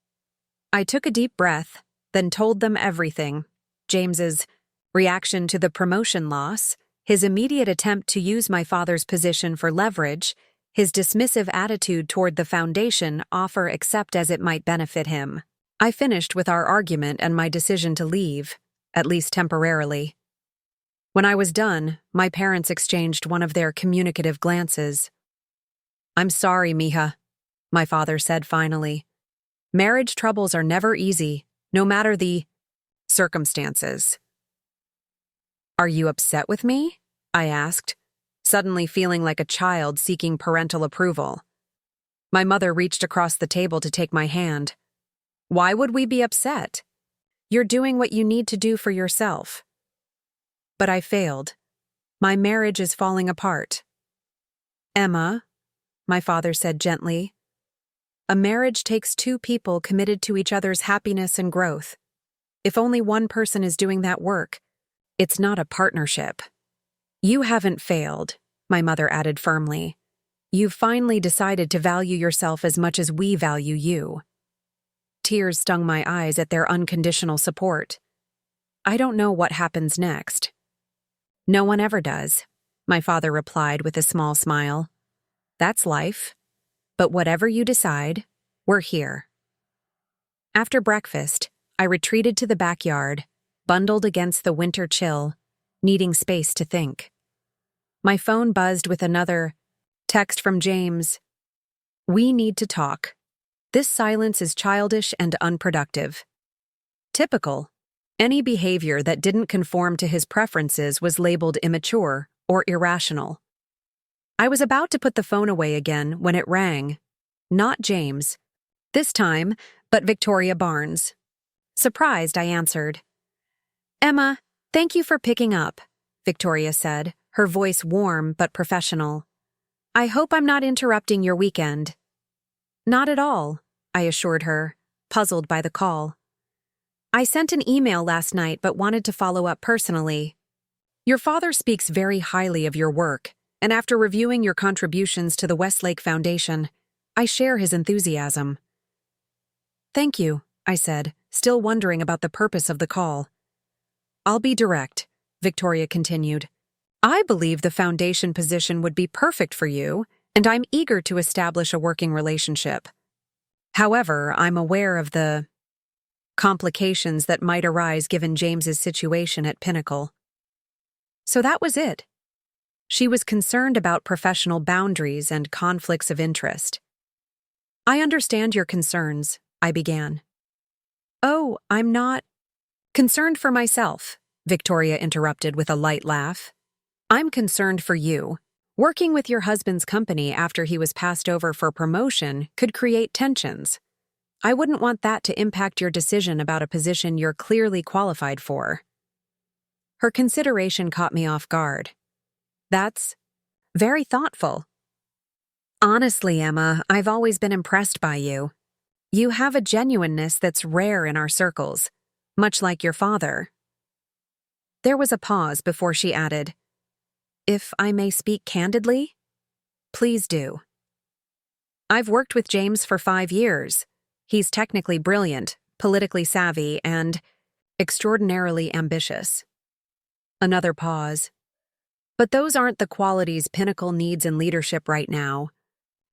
I took a deep breath, then told them everything. James's reaction to the promotion loss, his immediate attempt to use my father's position for leverage, his dismissive attitude toward the foundation offer except as it might benefit him. I finished with our argument and my decision to leave, at least temporarily. When I was done, my parents exchanged one of their communicative glances. "I'm sorry, mija," my father said finally. "Marriage troubles are never easy, no matter the circumstances." "Are you upset with me?" I asked, suddenly feeling like a child seeking parental approval. My mother reached across the table to take my hand. "Why would we be upset? You're doing what you need to do for yourself." But I failed. My marriage is falling apart. "Emma," my father said gently, A marriage takes two people committed to each other's happiness and growth. If only one person is doing that work, it's not a partnership. You haven't failed, my mother added firmly. You've finally decided to value yourself as much as we value you. Tears stung my eyes at their unconditional support. I don't know what happens next. No one ever does, my father replied with a small smile. That's life. But whatever you decide, we're here. After breakfast, I retreated to the backyard, bundled against the winter chill, needing space to think. My phone buzzed with another text from James. We need to talk. This silence is childish and unproductive. Typical. Any behavior that didn't conform to his preferences was labeled immature or irrational. I was about to put the phone away again when it rang. Not James. This time, but Victoria Barnes. Surprised, I answered. Emma, thank you for picking up, Victoria said, her voice warm but professional. I hope I'm not interrupting your weekend. Not at all, I assured her, puzzled by the call. I sent an email last night but wanted to follow up personally. Your father speaks very highly of your work, and after reviewing your contributions to the Westlake Foundation, I share his enthusiasm. Thank you, I said, still wondering about the purpose of the call. I'll be direct, Victoria continued. I believe the foundation position would be perfect for you, and I'm eager to establish a working relationship. However, I'm aware of the complications that might arise given James's situation at Pinnacle. So that was it. She was concerned about professional boundaries and conflicts of interest. I understand your concerns, I began. Oh, I'm not concerned for myself, Victoria interrupted with a light laugh. I'm concerned for you. Working with your husband's company after he was passed over for promotion could create tensions. I wouldn't want that to impact your decision about a position you're clearly qualified for. Her consideration caught me off guard. That's very thoughtful. Honestly, Emma, I've always been impressed by you. You have a genuineness that's rare in our circles, much like your father. There was a pause before she added, If I may speak candidly, please do. I've worked with James for 5 years. He's technically brilliant, politically savvy, and extraordinarily ambitious. Another pause. But those aren't the qualities Pinnacle needs in leadership right now.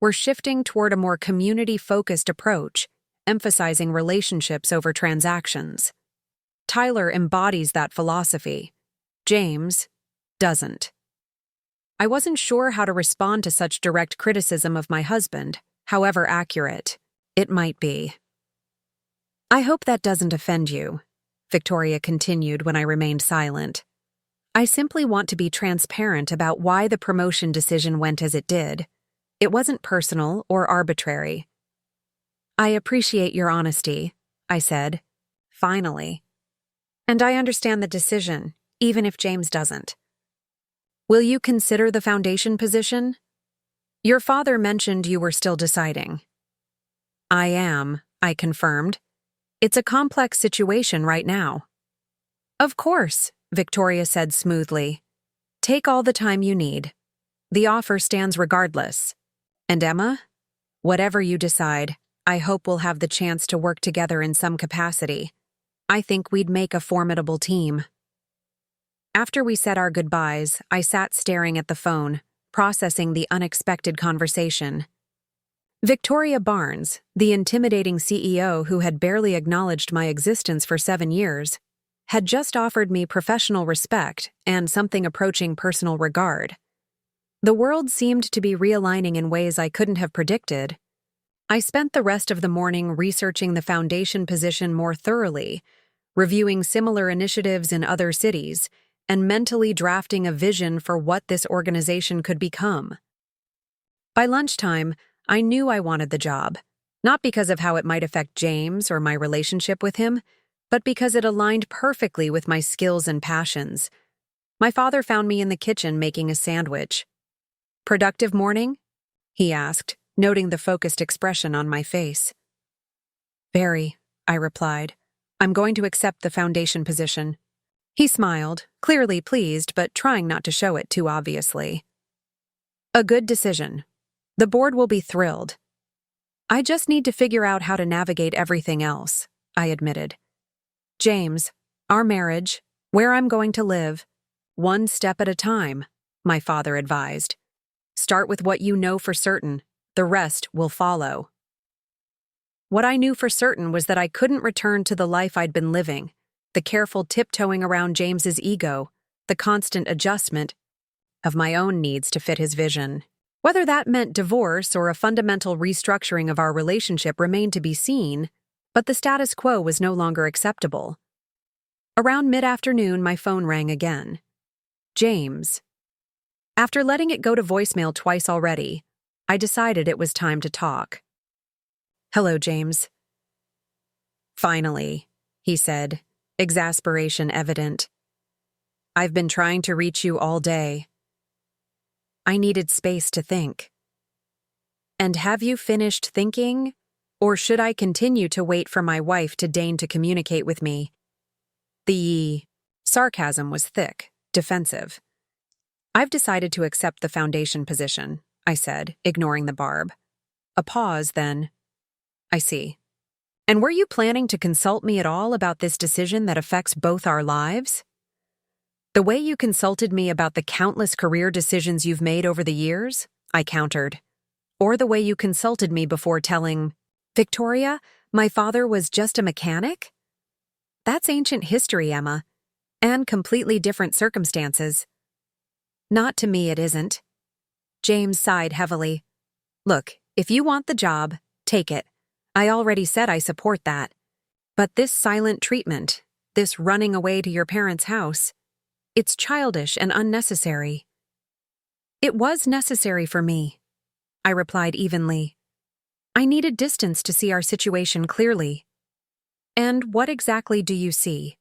We're shifting toward a more community-focused approach, emphasizing relationships over transactions. Tyler embodies that philosophy. James doesn't. I wasn't sure how to respond to such direct criticism of my husband, however accurate it might be. I hope that doesn't offend you, Victoria continued when I remained silent. I simply want to be transparent about why the promotion decision went as it did. It wasn't personal or arbitrary. I appreciate your honesty, I said, finally. And I understand the decision, even if James doesn't. Will you consider the foundation position? Your father mentioned you were still deciding. I am, I confirmed. It's a complex situation right now. Of course, Victoria said smoothly. Take all the time you need. The offer stands regardless. And Emma, whatever you decide, I hope we'll have the chance to work together in some capacity. I think we'd make a formidable team. After we said our goodbyes, I sat staring at the phone, processing the unexpected conversation. Victoria Barnes, the intimidating CEO who had barely acknowledged my existence for 7 years, had just offered me professional respect and something approaching personal regard. The world seemed to be realigning in ways I couldn't have predicted. I spent the rest of the morning researching the foundation position more thoroughly, reviewing similar initiatives in other cities, and mentally drafting a vision for what this organization could become. By lunchtime, I knew I wanted the job, not because of how it might affect James or my relationship with him, but because it aligned perfectly with my skills and passions. My father found me in the kitchen making a sandwich. Productive morning? He asked, noting the focused expression on my face. Very, I replied. I'm going to accept the foundation position. He smiled, clearly pleased, but trying not to show it too obviously. A good decision. The board will be thrilled. I just need to figure out how to navigate everything else, I admitted. James, our marriage, where I'm going to live, one step at a time, my father advised. Start with what you know for certain. The rest will follow. What I knew for certain was that I couldn't return to the life I'd been living, the careful tiptoeing around James's ego, the constant adjustment of my own needs to fit his vision. Whether that meant divorce or a fundamental restructuring of our relationship remained to be seen, but the status quo was no longer acceptable. Around mid-afternoon, my phone rang again. James. After letting it go to voicemail twice already, I decided it was time to talk. Hello, James. Finally, he said, exasperation evident. I've been trying to reach you all day. I needed space to think. And have you finished thinking? Or should I continue to wait for my wife to deign to communicate with me? The sarcasm was thick, defensive. I've decided to accept the foundation position, I said, ignoring the barb. A pause, then. I see. And were you planning to consult me at all about this decision that affects both our lives? The way you consulted me about the countless career decisions you've made over the years, I countered. Or the way you consulted me before telling, Victoria, my father was just a mechanic? That's ancient history, Emma, and completely different circumstances. Not to me, it isn't. James sighed heavily. Look, if you want the job, take it. I already said I support that. But this silent treatment, this running away to your parents' house, it's childish and unnecessary. It was necessary for me, I replied evenly. I needed distance to see our situation clearly. And what exactly do you see?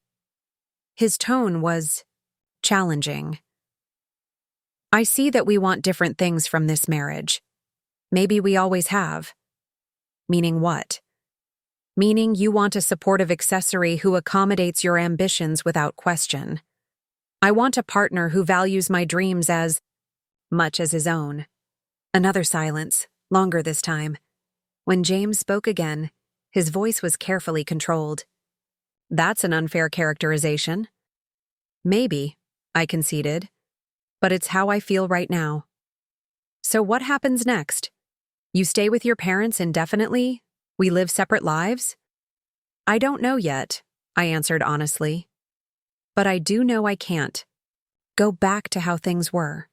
His tone was challenging. I see that we want different things from this marriage. Maybe we always have. Meaning what? Meaning you want a supportive accessory who accommodates your ambitions without question. I want a partner who values my dreams as much as his own. Another silence, longer this time. When James spoke again, his voice was carefully controlled. That's an unfair characterization. Maybe, I conceded, but it's how I feel right now. So what happens next? You stay with your parents indefinitely? We live separate lives? I don't know yet, I answered honestly. But I do know I can't. Go back to how things were.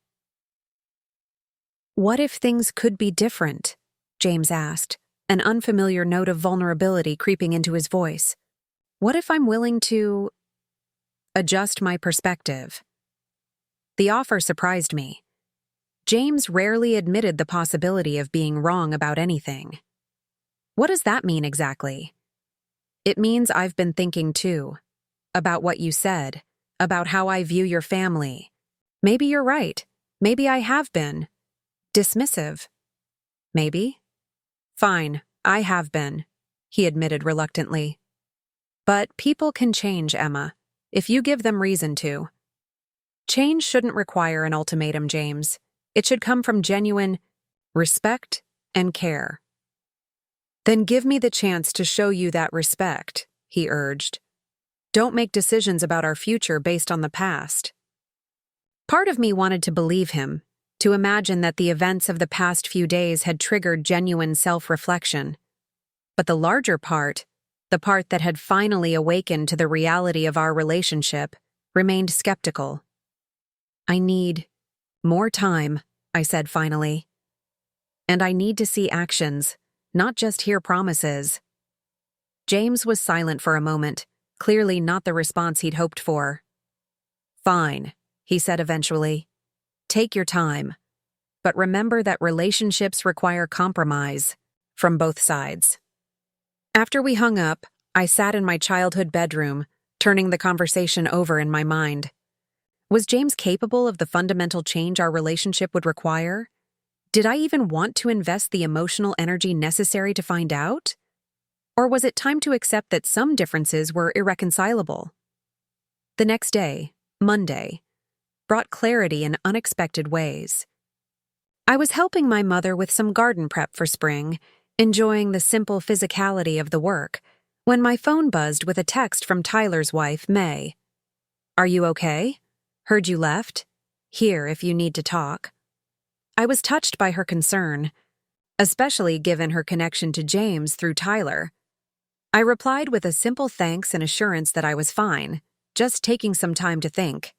What if things could be different? James asked, an unfamiliar note of vulnerability creeping into his voice. What if I'm willing to adjust my perspective? The offer surprised me. James rarely admitted the possibility of being wrong about anything. What does that mean exactly? It means I've been thinking too. About what you said. About how I view your family. Maybe you're right. Maybe I have been. Dismissive. Maybe. Fine, I have been, he admitted reluctantly. But people can change, Emma, if you give them reason to. Change shouldn't require an ultimatum, James. It should come from genuine respect and care. Then give me the chance to show you that respect, he urged. Don't make decisions about our future based on the past. Part of me wanted to believe him, to imagine that the events of the past few days had triggered genuine self-reflection. But the larger part, the part that had finally awakened to the reality of our relationship, remained skeptical. I need more time, I said finally. And I need to see actions, not just hear promises. James was silent for a moment, clearly not the response he'd hoped for. Fine, he said eventually. Take your time. But remember that relationships require compromise, from both sides. After we hung up, I sat in my childhood bedroom, turning the conversation over in my mind. Was James capable of the fundamental change our relationship would require? Did I even want to invest the emotional energy necessary to find out? Or was it time to accept that some differences were irreconcilable? The next day, Monday, brought clarity in unexpected ways. I was helping my mother with some garden prep for spring, enjoying the simple physicality of the work, when my phone buzzed with a text from Tyler's wife, May. "Are you okay? Heard you left. Here if you need to talk." I was touched by her concern, especially given her connection to James through Tyler. I replied with a simple thanks and assurance that I was fine, just taking some time to think.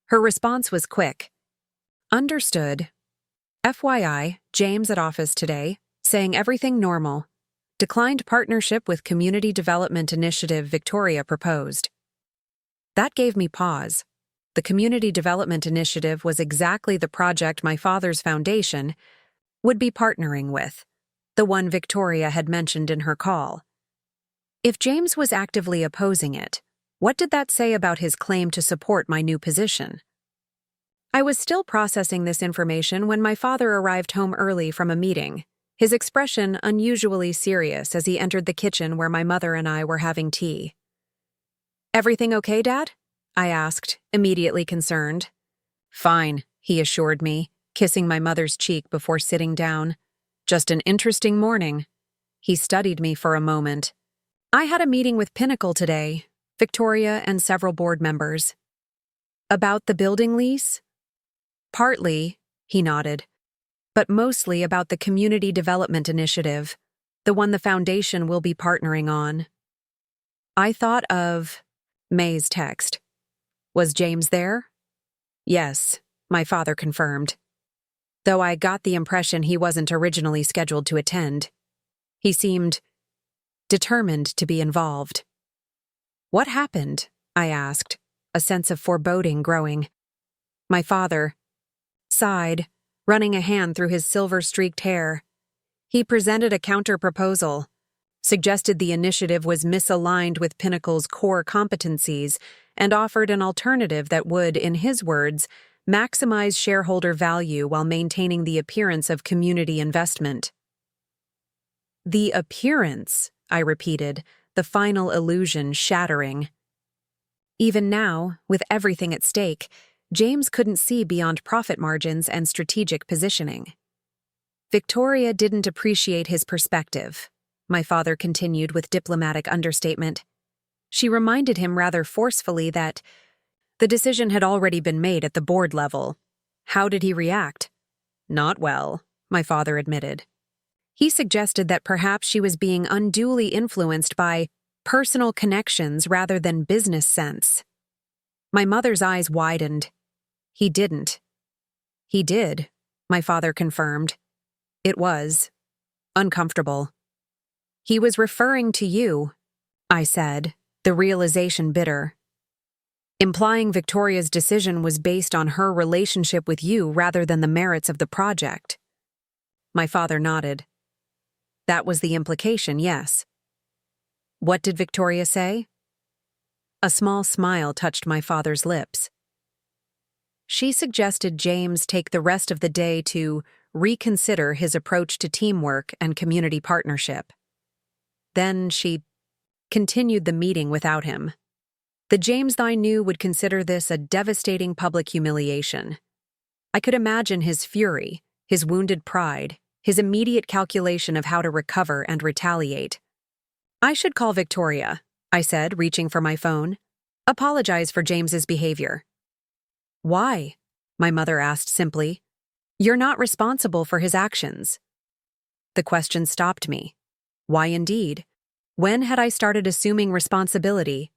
Her response was quick. "Understood. FYI, James at office today, saying everything normal. Declined partnership with Community Development Initiative Victoria proposed." That gave me pause. The Community Development Initiative was exactly the project my father's foundation would be partnering with, the one Victoria had mentioned in her call. If James was actively opposing it, what did that say about his claim to support my new position? I was still processing this information when my father arrived home early from a meeting, his expression unusually serious as he entered the kitchen where my mother and I were having tea. "Everything okay, Dad?" I asked, immediately concerned. "Fine," he assured me, kissing my mother's cheek before sitting down. "Just an interesting morning." He studied me for a moment. "I had a meeting with Pinnacle today, Victoria and several board members." "About the building lease?" "Partly," he nodded, "but mostly about the Community Development Initiative, the one the foundation will be partnering on." I thought of May's text. Was James there? Yes, my father confirmed, though I got the impression he wasn't originally scheduled to attend. He seemed determined to be involved. "What happened?" I asked, a sense of foreboding growing. My father sighed, running a hand through his silver-streaked hair. He presented a counter-proposal, suggested the initiative was misaligned with Pinnacle's core competencies, and offered an alternative that would, in his words, maximize shareholder value while maintaining the appearance of community investment. "The appearance," I repeated, the final illusion shattering. Even now, with everything at stake, James couldn't see beyond profit margins and strategic positioning. Victoria didn't appreciate his perspective, my father continued with diplomatic understatement. She reminded him rather forcefully that the decision had already been made at the board level. How did he react? Not well, my father admitted. He suggested that perhaps she was being unduly influenced by personal connections rather than business sense. My mother's eyes widened. He didn't. He did, my father confirmed. It was uncomfortable. "He was referring to you," I said, the realization bitter. "Implying Victoria's decision was based on her relationship with you rather than the merits of the project." My father nodded. "That was the implication, yes." "What did Victoria say?" A small smile touched my father's lips. "She suggested James take the rest of the day to reconsider his approach to teamwork and community partnership. Then she continued the meeting without him. The James I knew would consider this a devastating public humiliation. I could imagine his fury, his wounded pride, his immediate calculation of how to recover and retaliate. "I should call Victoria," I said, reaching for my phone. "Apologize for James's behavior." "Why?" my mother asked simply. "You're not responsible for his actions." The question stopped me. Why indeed? When had I started assuming responsibility?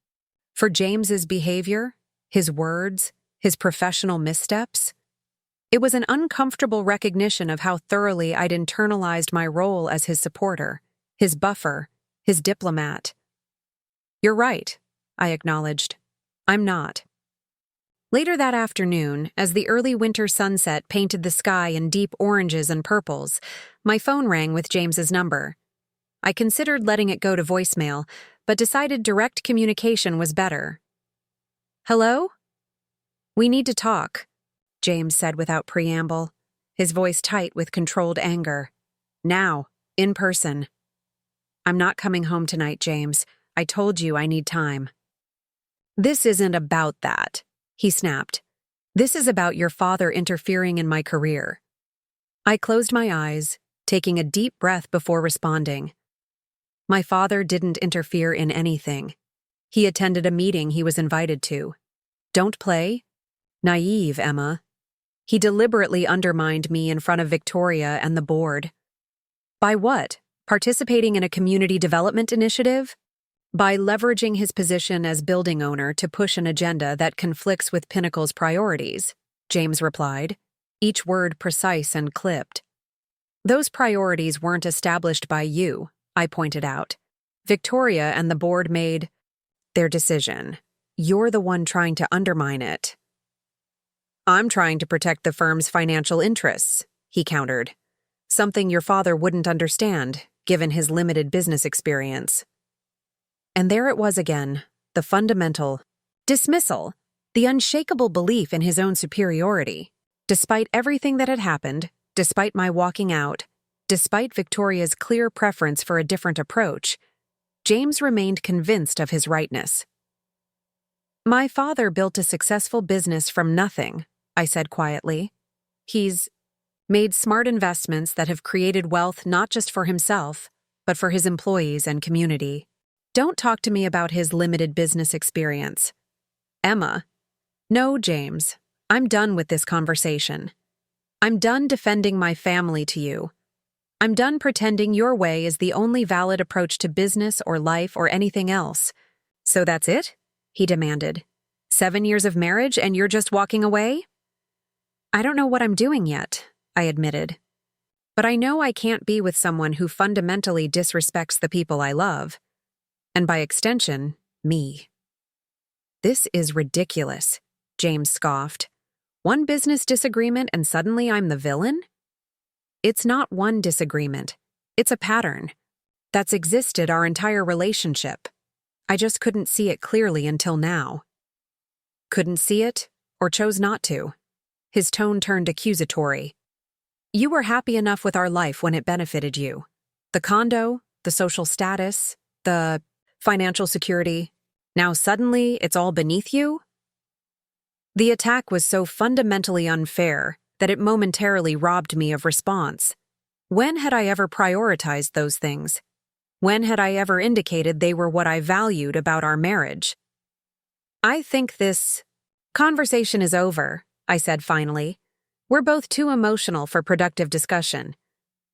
For James's behavior? His words? His professional missteps? It was an uncomfortable recognition of how thoroughly I'd internalized my role as his supporter, his buffer, his diplomat. "You're right," I acknowledged. "I'm not." Later that afternoon, as the early winter sunset painted the sky in deep oranges and purples, my phone rang with James's number. I considered letting it go to voicemail, but decided direct communication was better. "Hello? We need to talk," James said without preamble. his voice tight with controlled anger. Now, in person. I'm not coming home tonight, James. I told you I need time. This isn't about that, he snapped. This is about your father interfering in my career. I closed my eyes, taking a deep breath before responding. My father didn't interfere in anything. He attended a meeting he was invited to. Don't play? Naive, Emma. He deliberately undermined me in front of Victoria and the board. By what? Participating in a community development initiative? By leveraging his position as building owner to push an agenda that conflicts with Pinnacle's priorities, James replied, each word precise and clipped. Those priorities weren't established by you, I pointed out. Victoria and the board made their decision. You're the one trying to undermine it. I'm trying to protect the firm's financial interests, he countered. Something your father wouldn't understand, given his limited business experience. And there it was again, the fundamental dismissal, the unshakable belief in his own superiority. Despite everything that had happened, despite my walking out, despite Victoria's clear preference for a different approach, James remained convinced of his rightness. My father built a successful business from nothing, I said quietly. He's made smart investments that have created wealth not just for himself, but for his employees and community. Don't talk to me about his limited business experience. Emma. No, James. I'm done with this conversation. I'm done defending my family to you. I'm done pretending your way is the only valid approach to business or life or anything else. So that's it? He demanded. 7 years of marriage and you're just walking away? I don't know what I'm doing yet, I admitted. But I know I can't be with someone who fundamentally disrespects the people I love. And by extension, me. This is ridiculous, James scoffed. One business disagreement and suddenly I'm the villain? It's not one disagreement. It's a pattern that's existed our entire relationship. I just couldn't see it clearly until now. Couldn't see it, or chose not to. His tone turned accusatory. You were happy enough with our life when it benefited you. The condo, the social status, the financial security. Now suddenly it's all beneath you? The attack was so fundamentally unfair that it momentarily robbed me of response. When had I ever prioritized those things? When had I ever indicated they were what I valued about our marriage? I think this conversation is over, I said finally. We're both too emotional for productive discussion.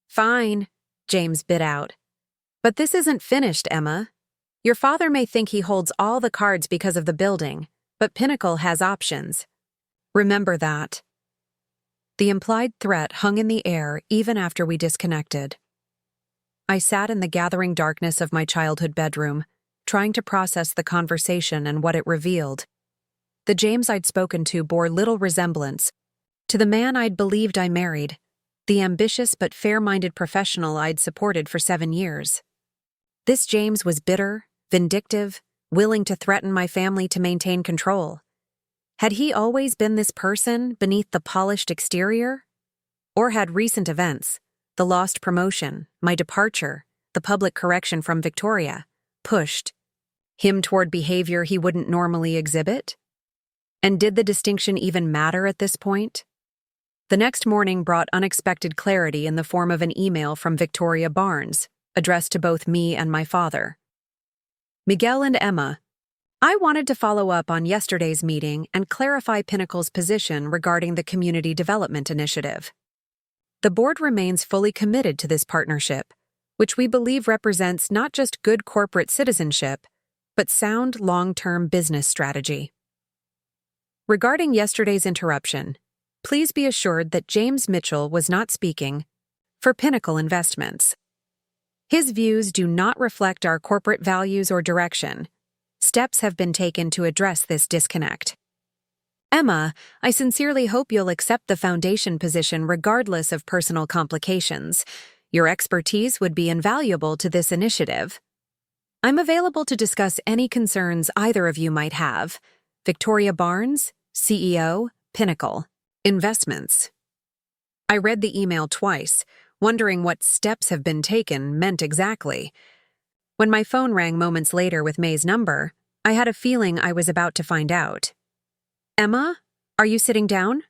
Fine, James bit out. But this isn't finished, Emma. Your father may think he holds all the cards because of the building, but Pinnacle has options. Remember that. The implied threat hung in the air even after we disconnected. I sat in the gathering darkness of my childhood bedroom, trying to process the conversation and what it revealed. The James I'd spoken to bore little resemblance to the man I'd believed I married, the ambitious but fair-minded professional I'd supported for 7 years. This James was bitter, vindictive, willing to threaten my family to maintain control. Had he always been this person beneath the polished exterior? Or had recent events, the lost promotion, my departure, the public correction from Victoria, pushed him toward behavior he wouldn't normally exhibit? And did the distinction even matter at this point? The next morning brought unexpected clarity in the form of an email from Victoria Barnes, addressed to both me and my father. Miguel and Emma, I wanted to follow up on yesterday's meeting and clarify Pinnacle's position regarding the Community Development Initiative. The board remains fully committed to this partnership, which we believe represents not just good corporate citizenship, but sound long-term business strategy. Regarding yesterday's interruption, please be assured that James Mitchell was not speaking for Pinnacle Investments. His views do not reflect our corporate values or direction. Steps have been taken to address this disconnect. Emma, I sincerely hope you'll accept the foundation position regardless of personal complications. Your expertise would be invaluable to this initiative. I'm available to discuss any concerns either of you might have. Victoria Barnes, CEO, Pinnacle Investments. I read the email twice, wondering what steps have been taken meant exactly. When my phone rang moments later with May's number, I had a feeling I was about to find out. "Emma, are you sitting down?"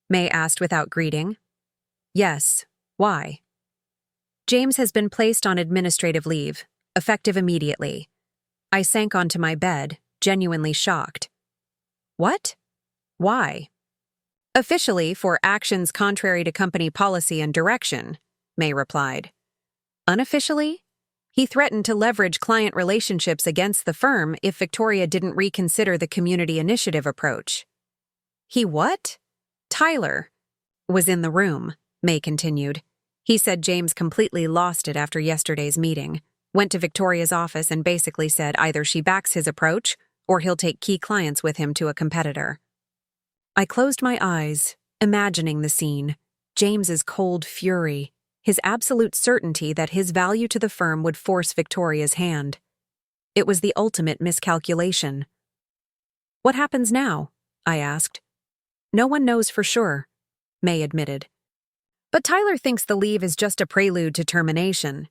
May asked without greeting. "Yes. Why?" "James has been placed on administrative leave, effective immediately." I sank onto my bed, genuinely shocked. "What? Why?" "Officially for actions contrary to company policy and direction," May replied. "Unofficially? He threatened to leverage client relationships against the firm if Victoria didn't reconsider the community initiative approach." "He what?" "Tyler was in the room," May continued. "He said James completely lost it after yesterday's meeting, went to Victoria's office and basically said either she backs his approach or he'll take key clients with him to a competitor." I closed my eyes, imagining the scene. James's cold fury, his absolute certainty that his value to the firm would force Victoria's hand. It was the ultimate miscalculation. "What happens now?" I asked. "No one knows for sure," May admitted. "But Tyler thinks the leave is just a prelude to termination."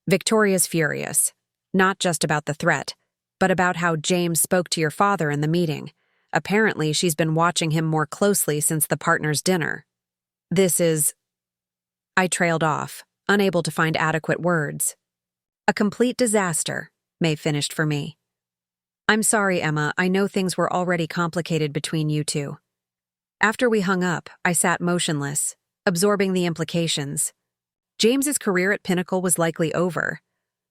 "Victoria's furious, not just about the threat, but about how James spoke to your father in the meeting. Apparently, she's been watching him more closely since the partners' dinner. This is—" I trailed off, unable to find adequate words. "A complete disaster," May finished for me. "I'm sorry, Emma, I know things were already complicated between you two." After we hung up, I sat motionless, absorbing the implications. James's career at Pinnacle was likely over.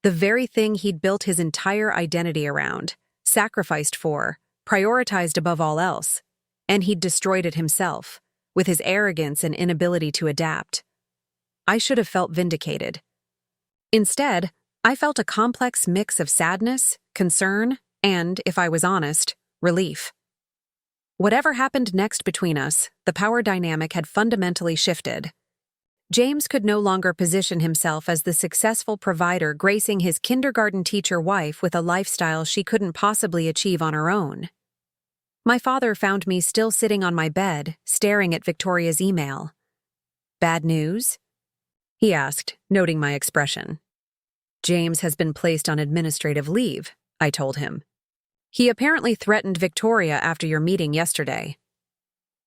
The very thing he'd built his entire identity around, sacrificed for, prioritized above all else, and he'd destroyed it himself, with his arrogance and inability to adapt. I should have felt vindicated. Instead, I felt a complex mix of sadness, concern, and, if I was honest, relief. Whatever happened next between us, the power dynamic had fundamentally shifted. James could no longer position himself as the successful provider gracing his kindergarten teacher wife with a lifestyle she couldn't possibly achieve on her own. My father found me still sitting on my bed, staring at Victoria's email. "Bad news?" he asked, noting my expression. "James has been placed on administrative leave," I told him. "He apparently threatened Victoria after your meeting yesterday."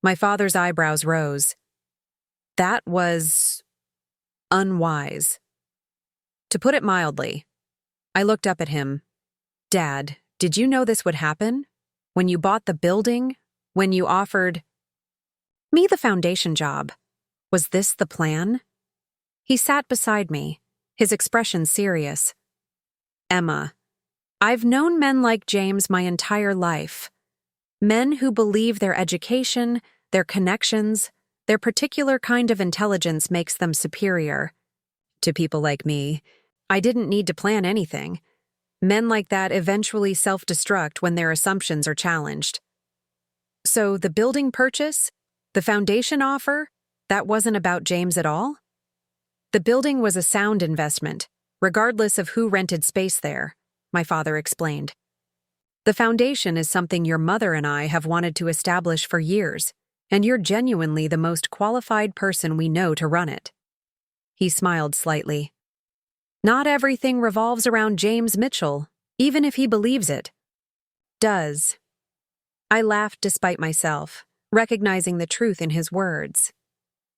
My father's eyebrows rose. "That was unwise." To put it mildly, I looked up at him. "Dad, did you know this would happen? When you bought the building? When you offered me the foundation job? Was this the plan?" He sat beside me, his expression serious. "Emma, I've known men like James my entire life. Men who believe their education, their connections, their particular kind of intelligence makes them superior. To people like me, I didn't need to plan anything. Men like that eventually self-destruct when their assumptions are challenged. So the building purchase, the foundation offer, that wasn't about James at all? The building was a sound investment, regardless of who rented space there," my father explained. "The foundation is something your mother and I have wanted to establish for years, and you're genuinely the most qualified person we know to run it." He smiled slightly. "Not everything revolves around James Mitchell, even if he believes it." "Does." I laughed despite myself, recognizing the truth in his words.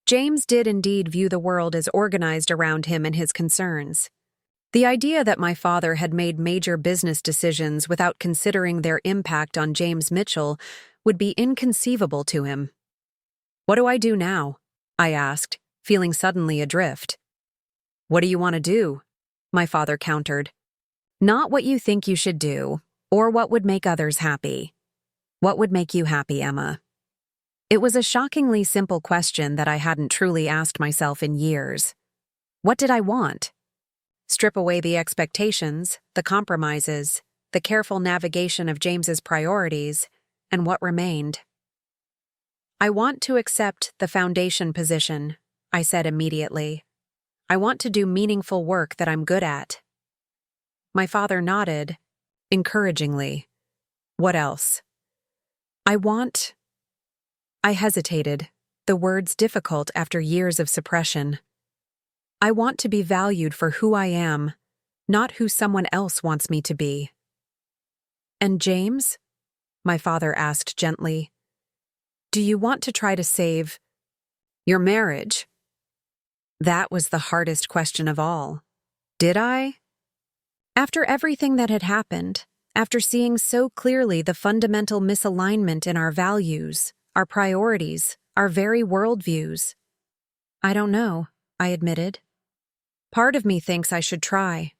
James did indeed view the world as organized around him and his concerns. The idea that my father had made major business decisions without considering their impact on James Mitchell would be inconceivable to him. "What do I do now?" I asked, feeling suddenly adrift. "What do you want to do?" my father countered. "Not what you think you should do, or what would make others happy. What would make you happy, Emma?" It was a shockingly simple question that I hadn't truly asked myself in years. What did I want? Strip away the expectations, the compromises, the careful navigation of James's priorities, and what remained? "I want to accept the foundation position," I said immediately. "I want to do meaningful work that I'm good at." My father nodded, encouragingly. "What else?" I hesitated, the words difficult after years of suppression. I want to be valued for who I am, not who someone else wants me to be. And James? My father asked gently. Do you want to try to save your marriage? That was the hardest question of all. Did I? After everything that had happened, after seeing so clearly the fundamental misalignment in our values, our priorities, our very worldviews. I don't know, I admitted. Part of me thinks I should try.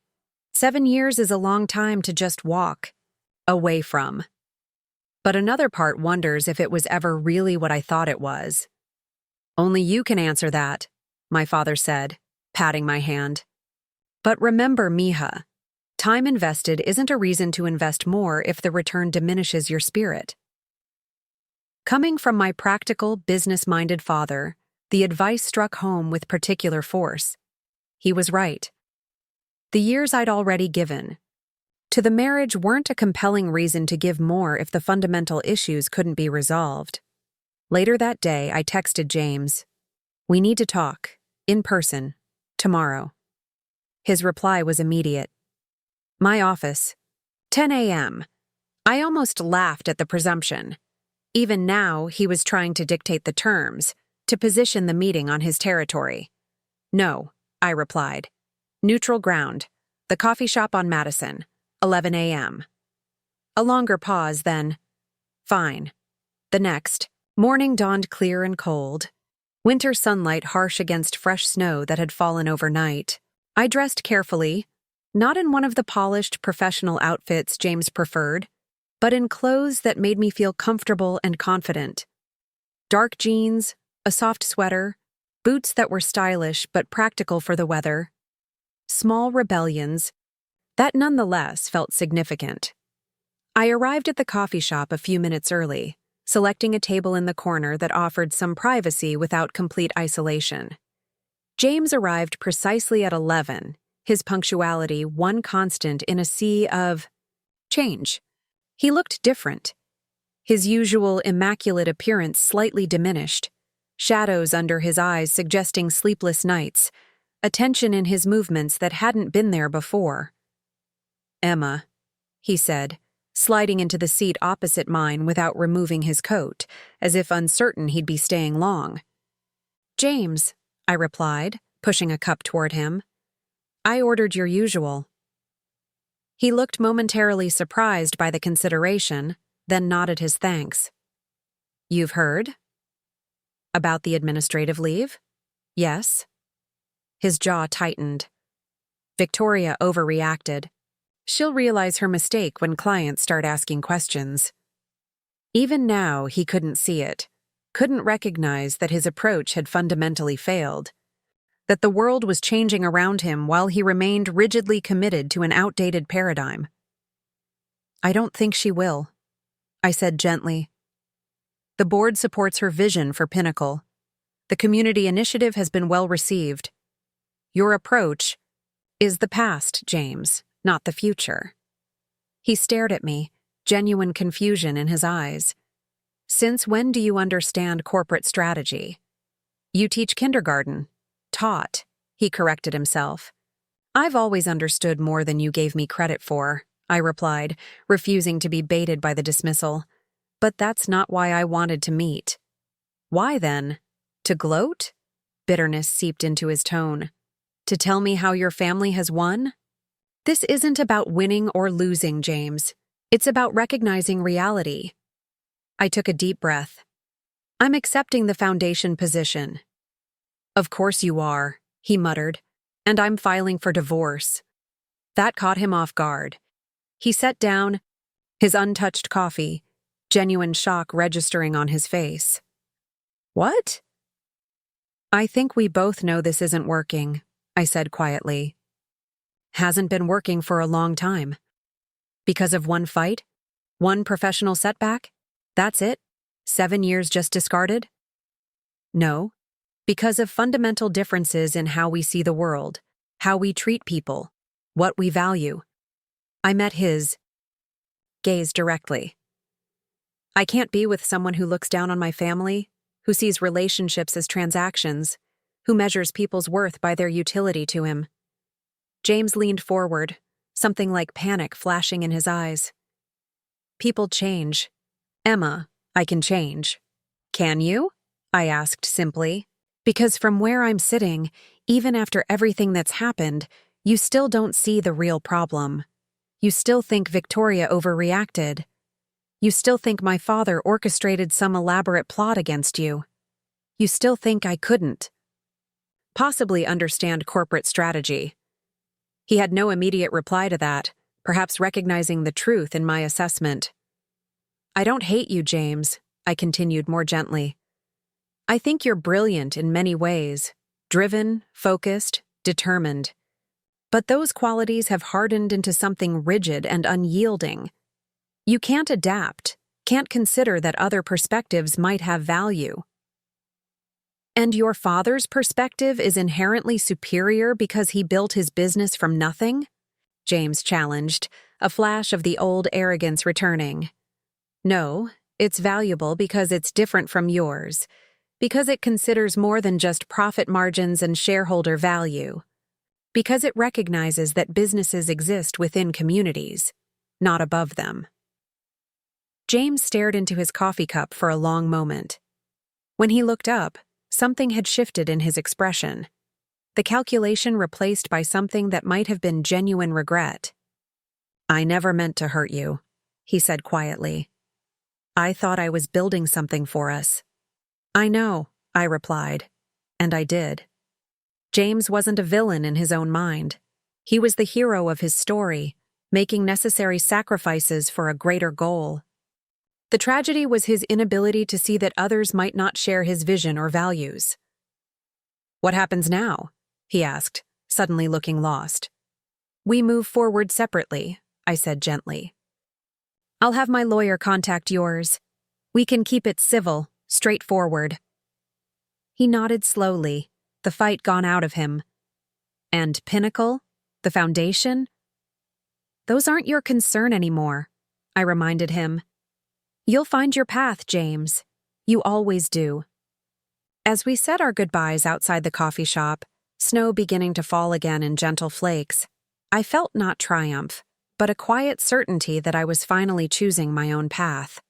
7 years is a long time to just walk away from. But another part wonders if it was ever really what I thought it was. Only you can answer that, my father said, patting my hand. But remember, Mija, time invested isn't a reason to invest more if the return diminishes your spirit. Coming from my practical, business-minded father, the advice struck home with particular force. He was right. The years I'd already given to the marriage weren't a compelling reason to give more if the fundamental issues couldn't be resolved. Later that day, I texted James, "We need to talk, in person, tomorrow." His reply was immediate. My office, 10 a.m. I almost laughed at the presumption. Even now, he was trying to dictate the terms, to position the meeting on his territory. No, I replied. Neutral ground, the coffee shop on Madison, 11 a.m. A longer pause, then, fine. The next, morning dawned clear and cold. Winter sunlight harsh against fresh snow that had fallen overnight. I dressed carefully, not in one of the polished professional outfits James preferred, but in clothes that made me feel comfortable and confident. Dark jeans, a soft sweater, boots that were stylish but practical for the weather. Small rebellions that nonetheless felt significant. I arrived at the coffee shop a few minutes early, selecting a table in the corner that offered some privacy without complete isolation. James arrived precisely at 11, his punctuality one constant in a sea of change. He looked different. His usual immaculate appearance slightly diminished, shadows under his eyes suggesting sleepless nights, a tension in his movements that hadn't been there before. "Emma," he said, sliding into the seat opposite mine without removing his coat, as if uncertain he'd be staying long. "James," I replied, pushing a cup toward him. "I ordered your usual." He looked momentarily surprised by the consideration, then nodded his thanks. "You've heard?" "About the administrative leave?" "Yes." His jaw tightened. Victoria overreacted. She'll realize her mistake when clients start asking questions. Even now, he couldn't see it, couldn't recognize that his approach had fundamentally failed, that the world was changing around him while he remained rigidly committed to an outdated paradigm. "I don't think she will," I said gently. "The board supports her vision for Pinnacle. The community initiative has been well received. Your approach is the past, James, not the future." He stared at me, genuine confusion in his eyes. "Since when do you understand corporate strategy?" "You teach kindergarten." "Taught," he corrected himself. "I've always understood more than you gave me credit for," I replied, refusing to be baited by the dismissal. "But that's not why I wanted to meet." "Why then? To gloat?" Bitterness seeped into his tone. "To tell me how your family has won?" "This isn't about winning or losing, James. It's about recognizing reality." I took a deep breath. "I'm accepting the foundation position." "Of course you are," he muttered, "and I'm filing for divorce." That caught him off guard. He set down his untouched coffee, genuine shock registering on his face. "What?" "I think we both know this isn't working," I said quietly. "Hasn't been working for a long time. Because of one fight? One professional setback? That's it? 7 years just discarded?" "No. Because of fundamental differences in how we see the world, how we treat people, what we value." I met his gaze directly. "I can't be with someone who looks down on my family, who sees relationships as transactions, who measures people's worth by their utility to him. James leaned forward, something like panic flashing in his eyes. People change. Emma, I can change. Can you? I asked simply. Because from where I'm sitting, even after everything that's happened, you still don't see the real problem. You still think Victoria overreacted. You still think my father orchestrated some elaborate plot against you. You still think I couldn't possibly understand corporate strategy. He had no immediate reply to that, perhaps recognizing the truth in my assessment. I don't hate you, James, I continued more gently. I think you're brilliant in many ways, driven, focused, determined. But those qualities have hardened into something rigid and unyielding. You can't adapt, can't consider that other perspectives might have value. And your father's perspective is inherently superior because he built his business from nothing? James challenged, a flash of the old arrogance returning. No, it's valuable because it's different from yours, because it considers more than just profit margins and shareholder value, because it recognizes that businesses exist within communities, not above them. James stared into his coffee cup for a long moment. When he looked up, something had shifted in his expression, the calculation replaced by something that might have been genuine regret. I never meant to hurt you, he said quietly. I thought I was building something for us. I know, I replied, and I did. James wasn't a villain in his own mind. He was the hero of his story, making necessary sacrifices for a greater goal. The tragedy was his inability to see that others might not share his vision or values. What happens now? He asked, suddenly looking lost. We move forward separately, I said gently. I'll have my lawyer contact yours. We can keep it civil, straightforward. He nodded slowly, the fight gone out of him. And Pinnacle? The foundation? Those aren't your concern anymore, I reminded him. You'll find your path, James. You always do. As we said our goodbyes outside the coffee shop, snow beginning to fall again in gentle flakes, I felt not triumph, but a quiet certainty that I was finally choosing my own path.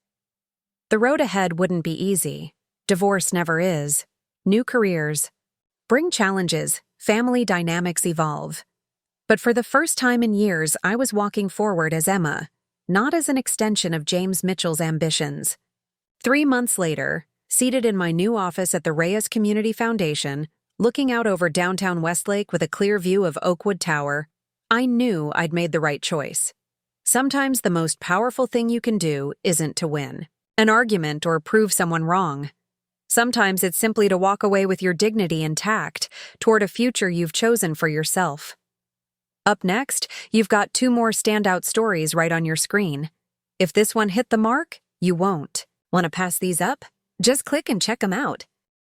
The road ahead wouldn't be easy. Divorce never is. New careers bring challenges, family dynamics evolve. But for the first time in years, I was walking forward as Emma, not as an extension of James Mitchell's ambitions. 3 months later, seated in my new office at the Reyes Community Foundation, looking out over downtown Westlake with a clear view of Oakwood Tower, I knew I'd made the right choice. Sometimes the most powerful thing you can do isn't to win an argument or prove someone wrong. Sometimes it's simply to walk away with your dignity intact toward a future you've chosen for yourself. Up next, you've got 2 more standout stories right on your screen. If this one hit the mark, you won't. Want to pass these up? Just click and check them out.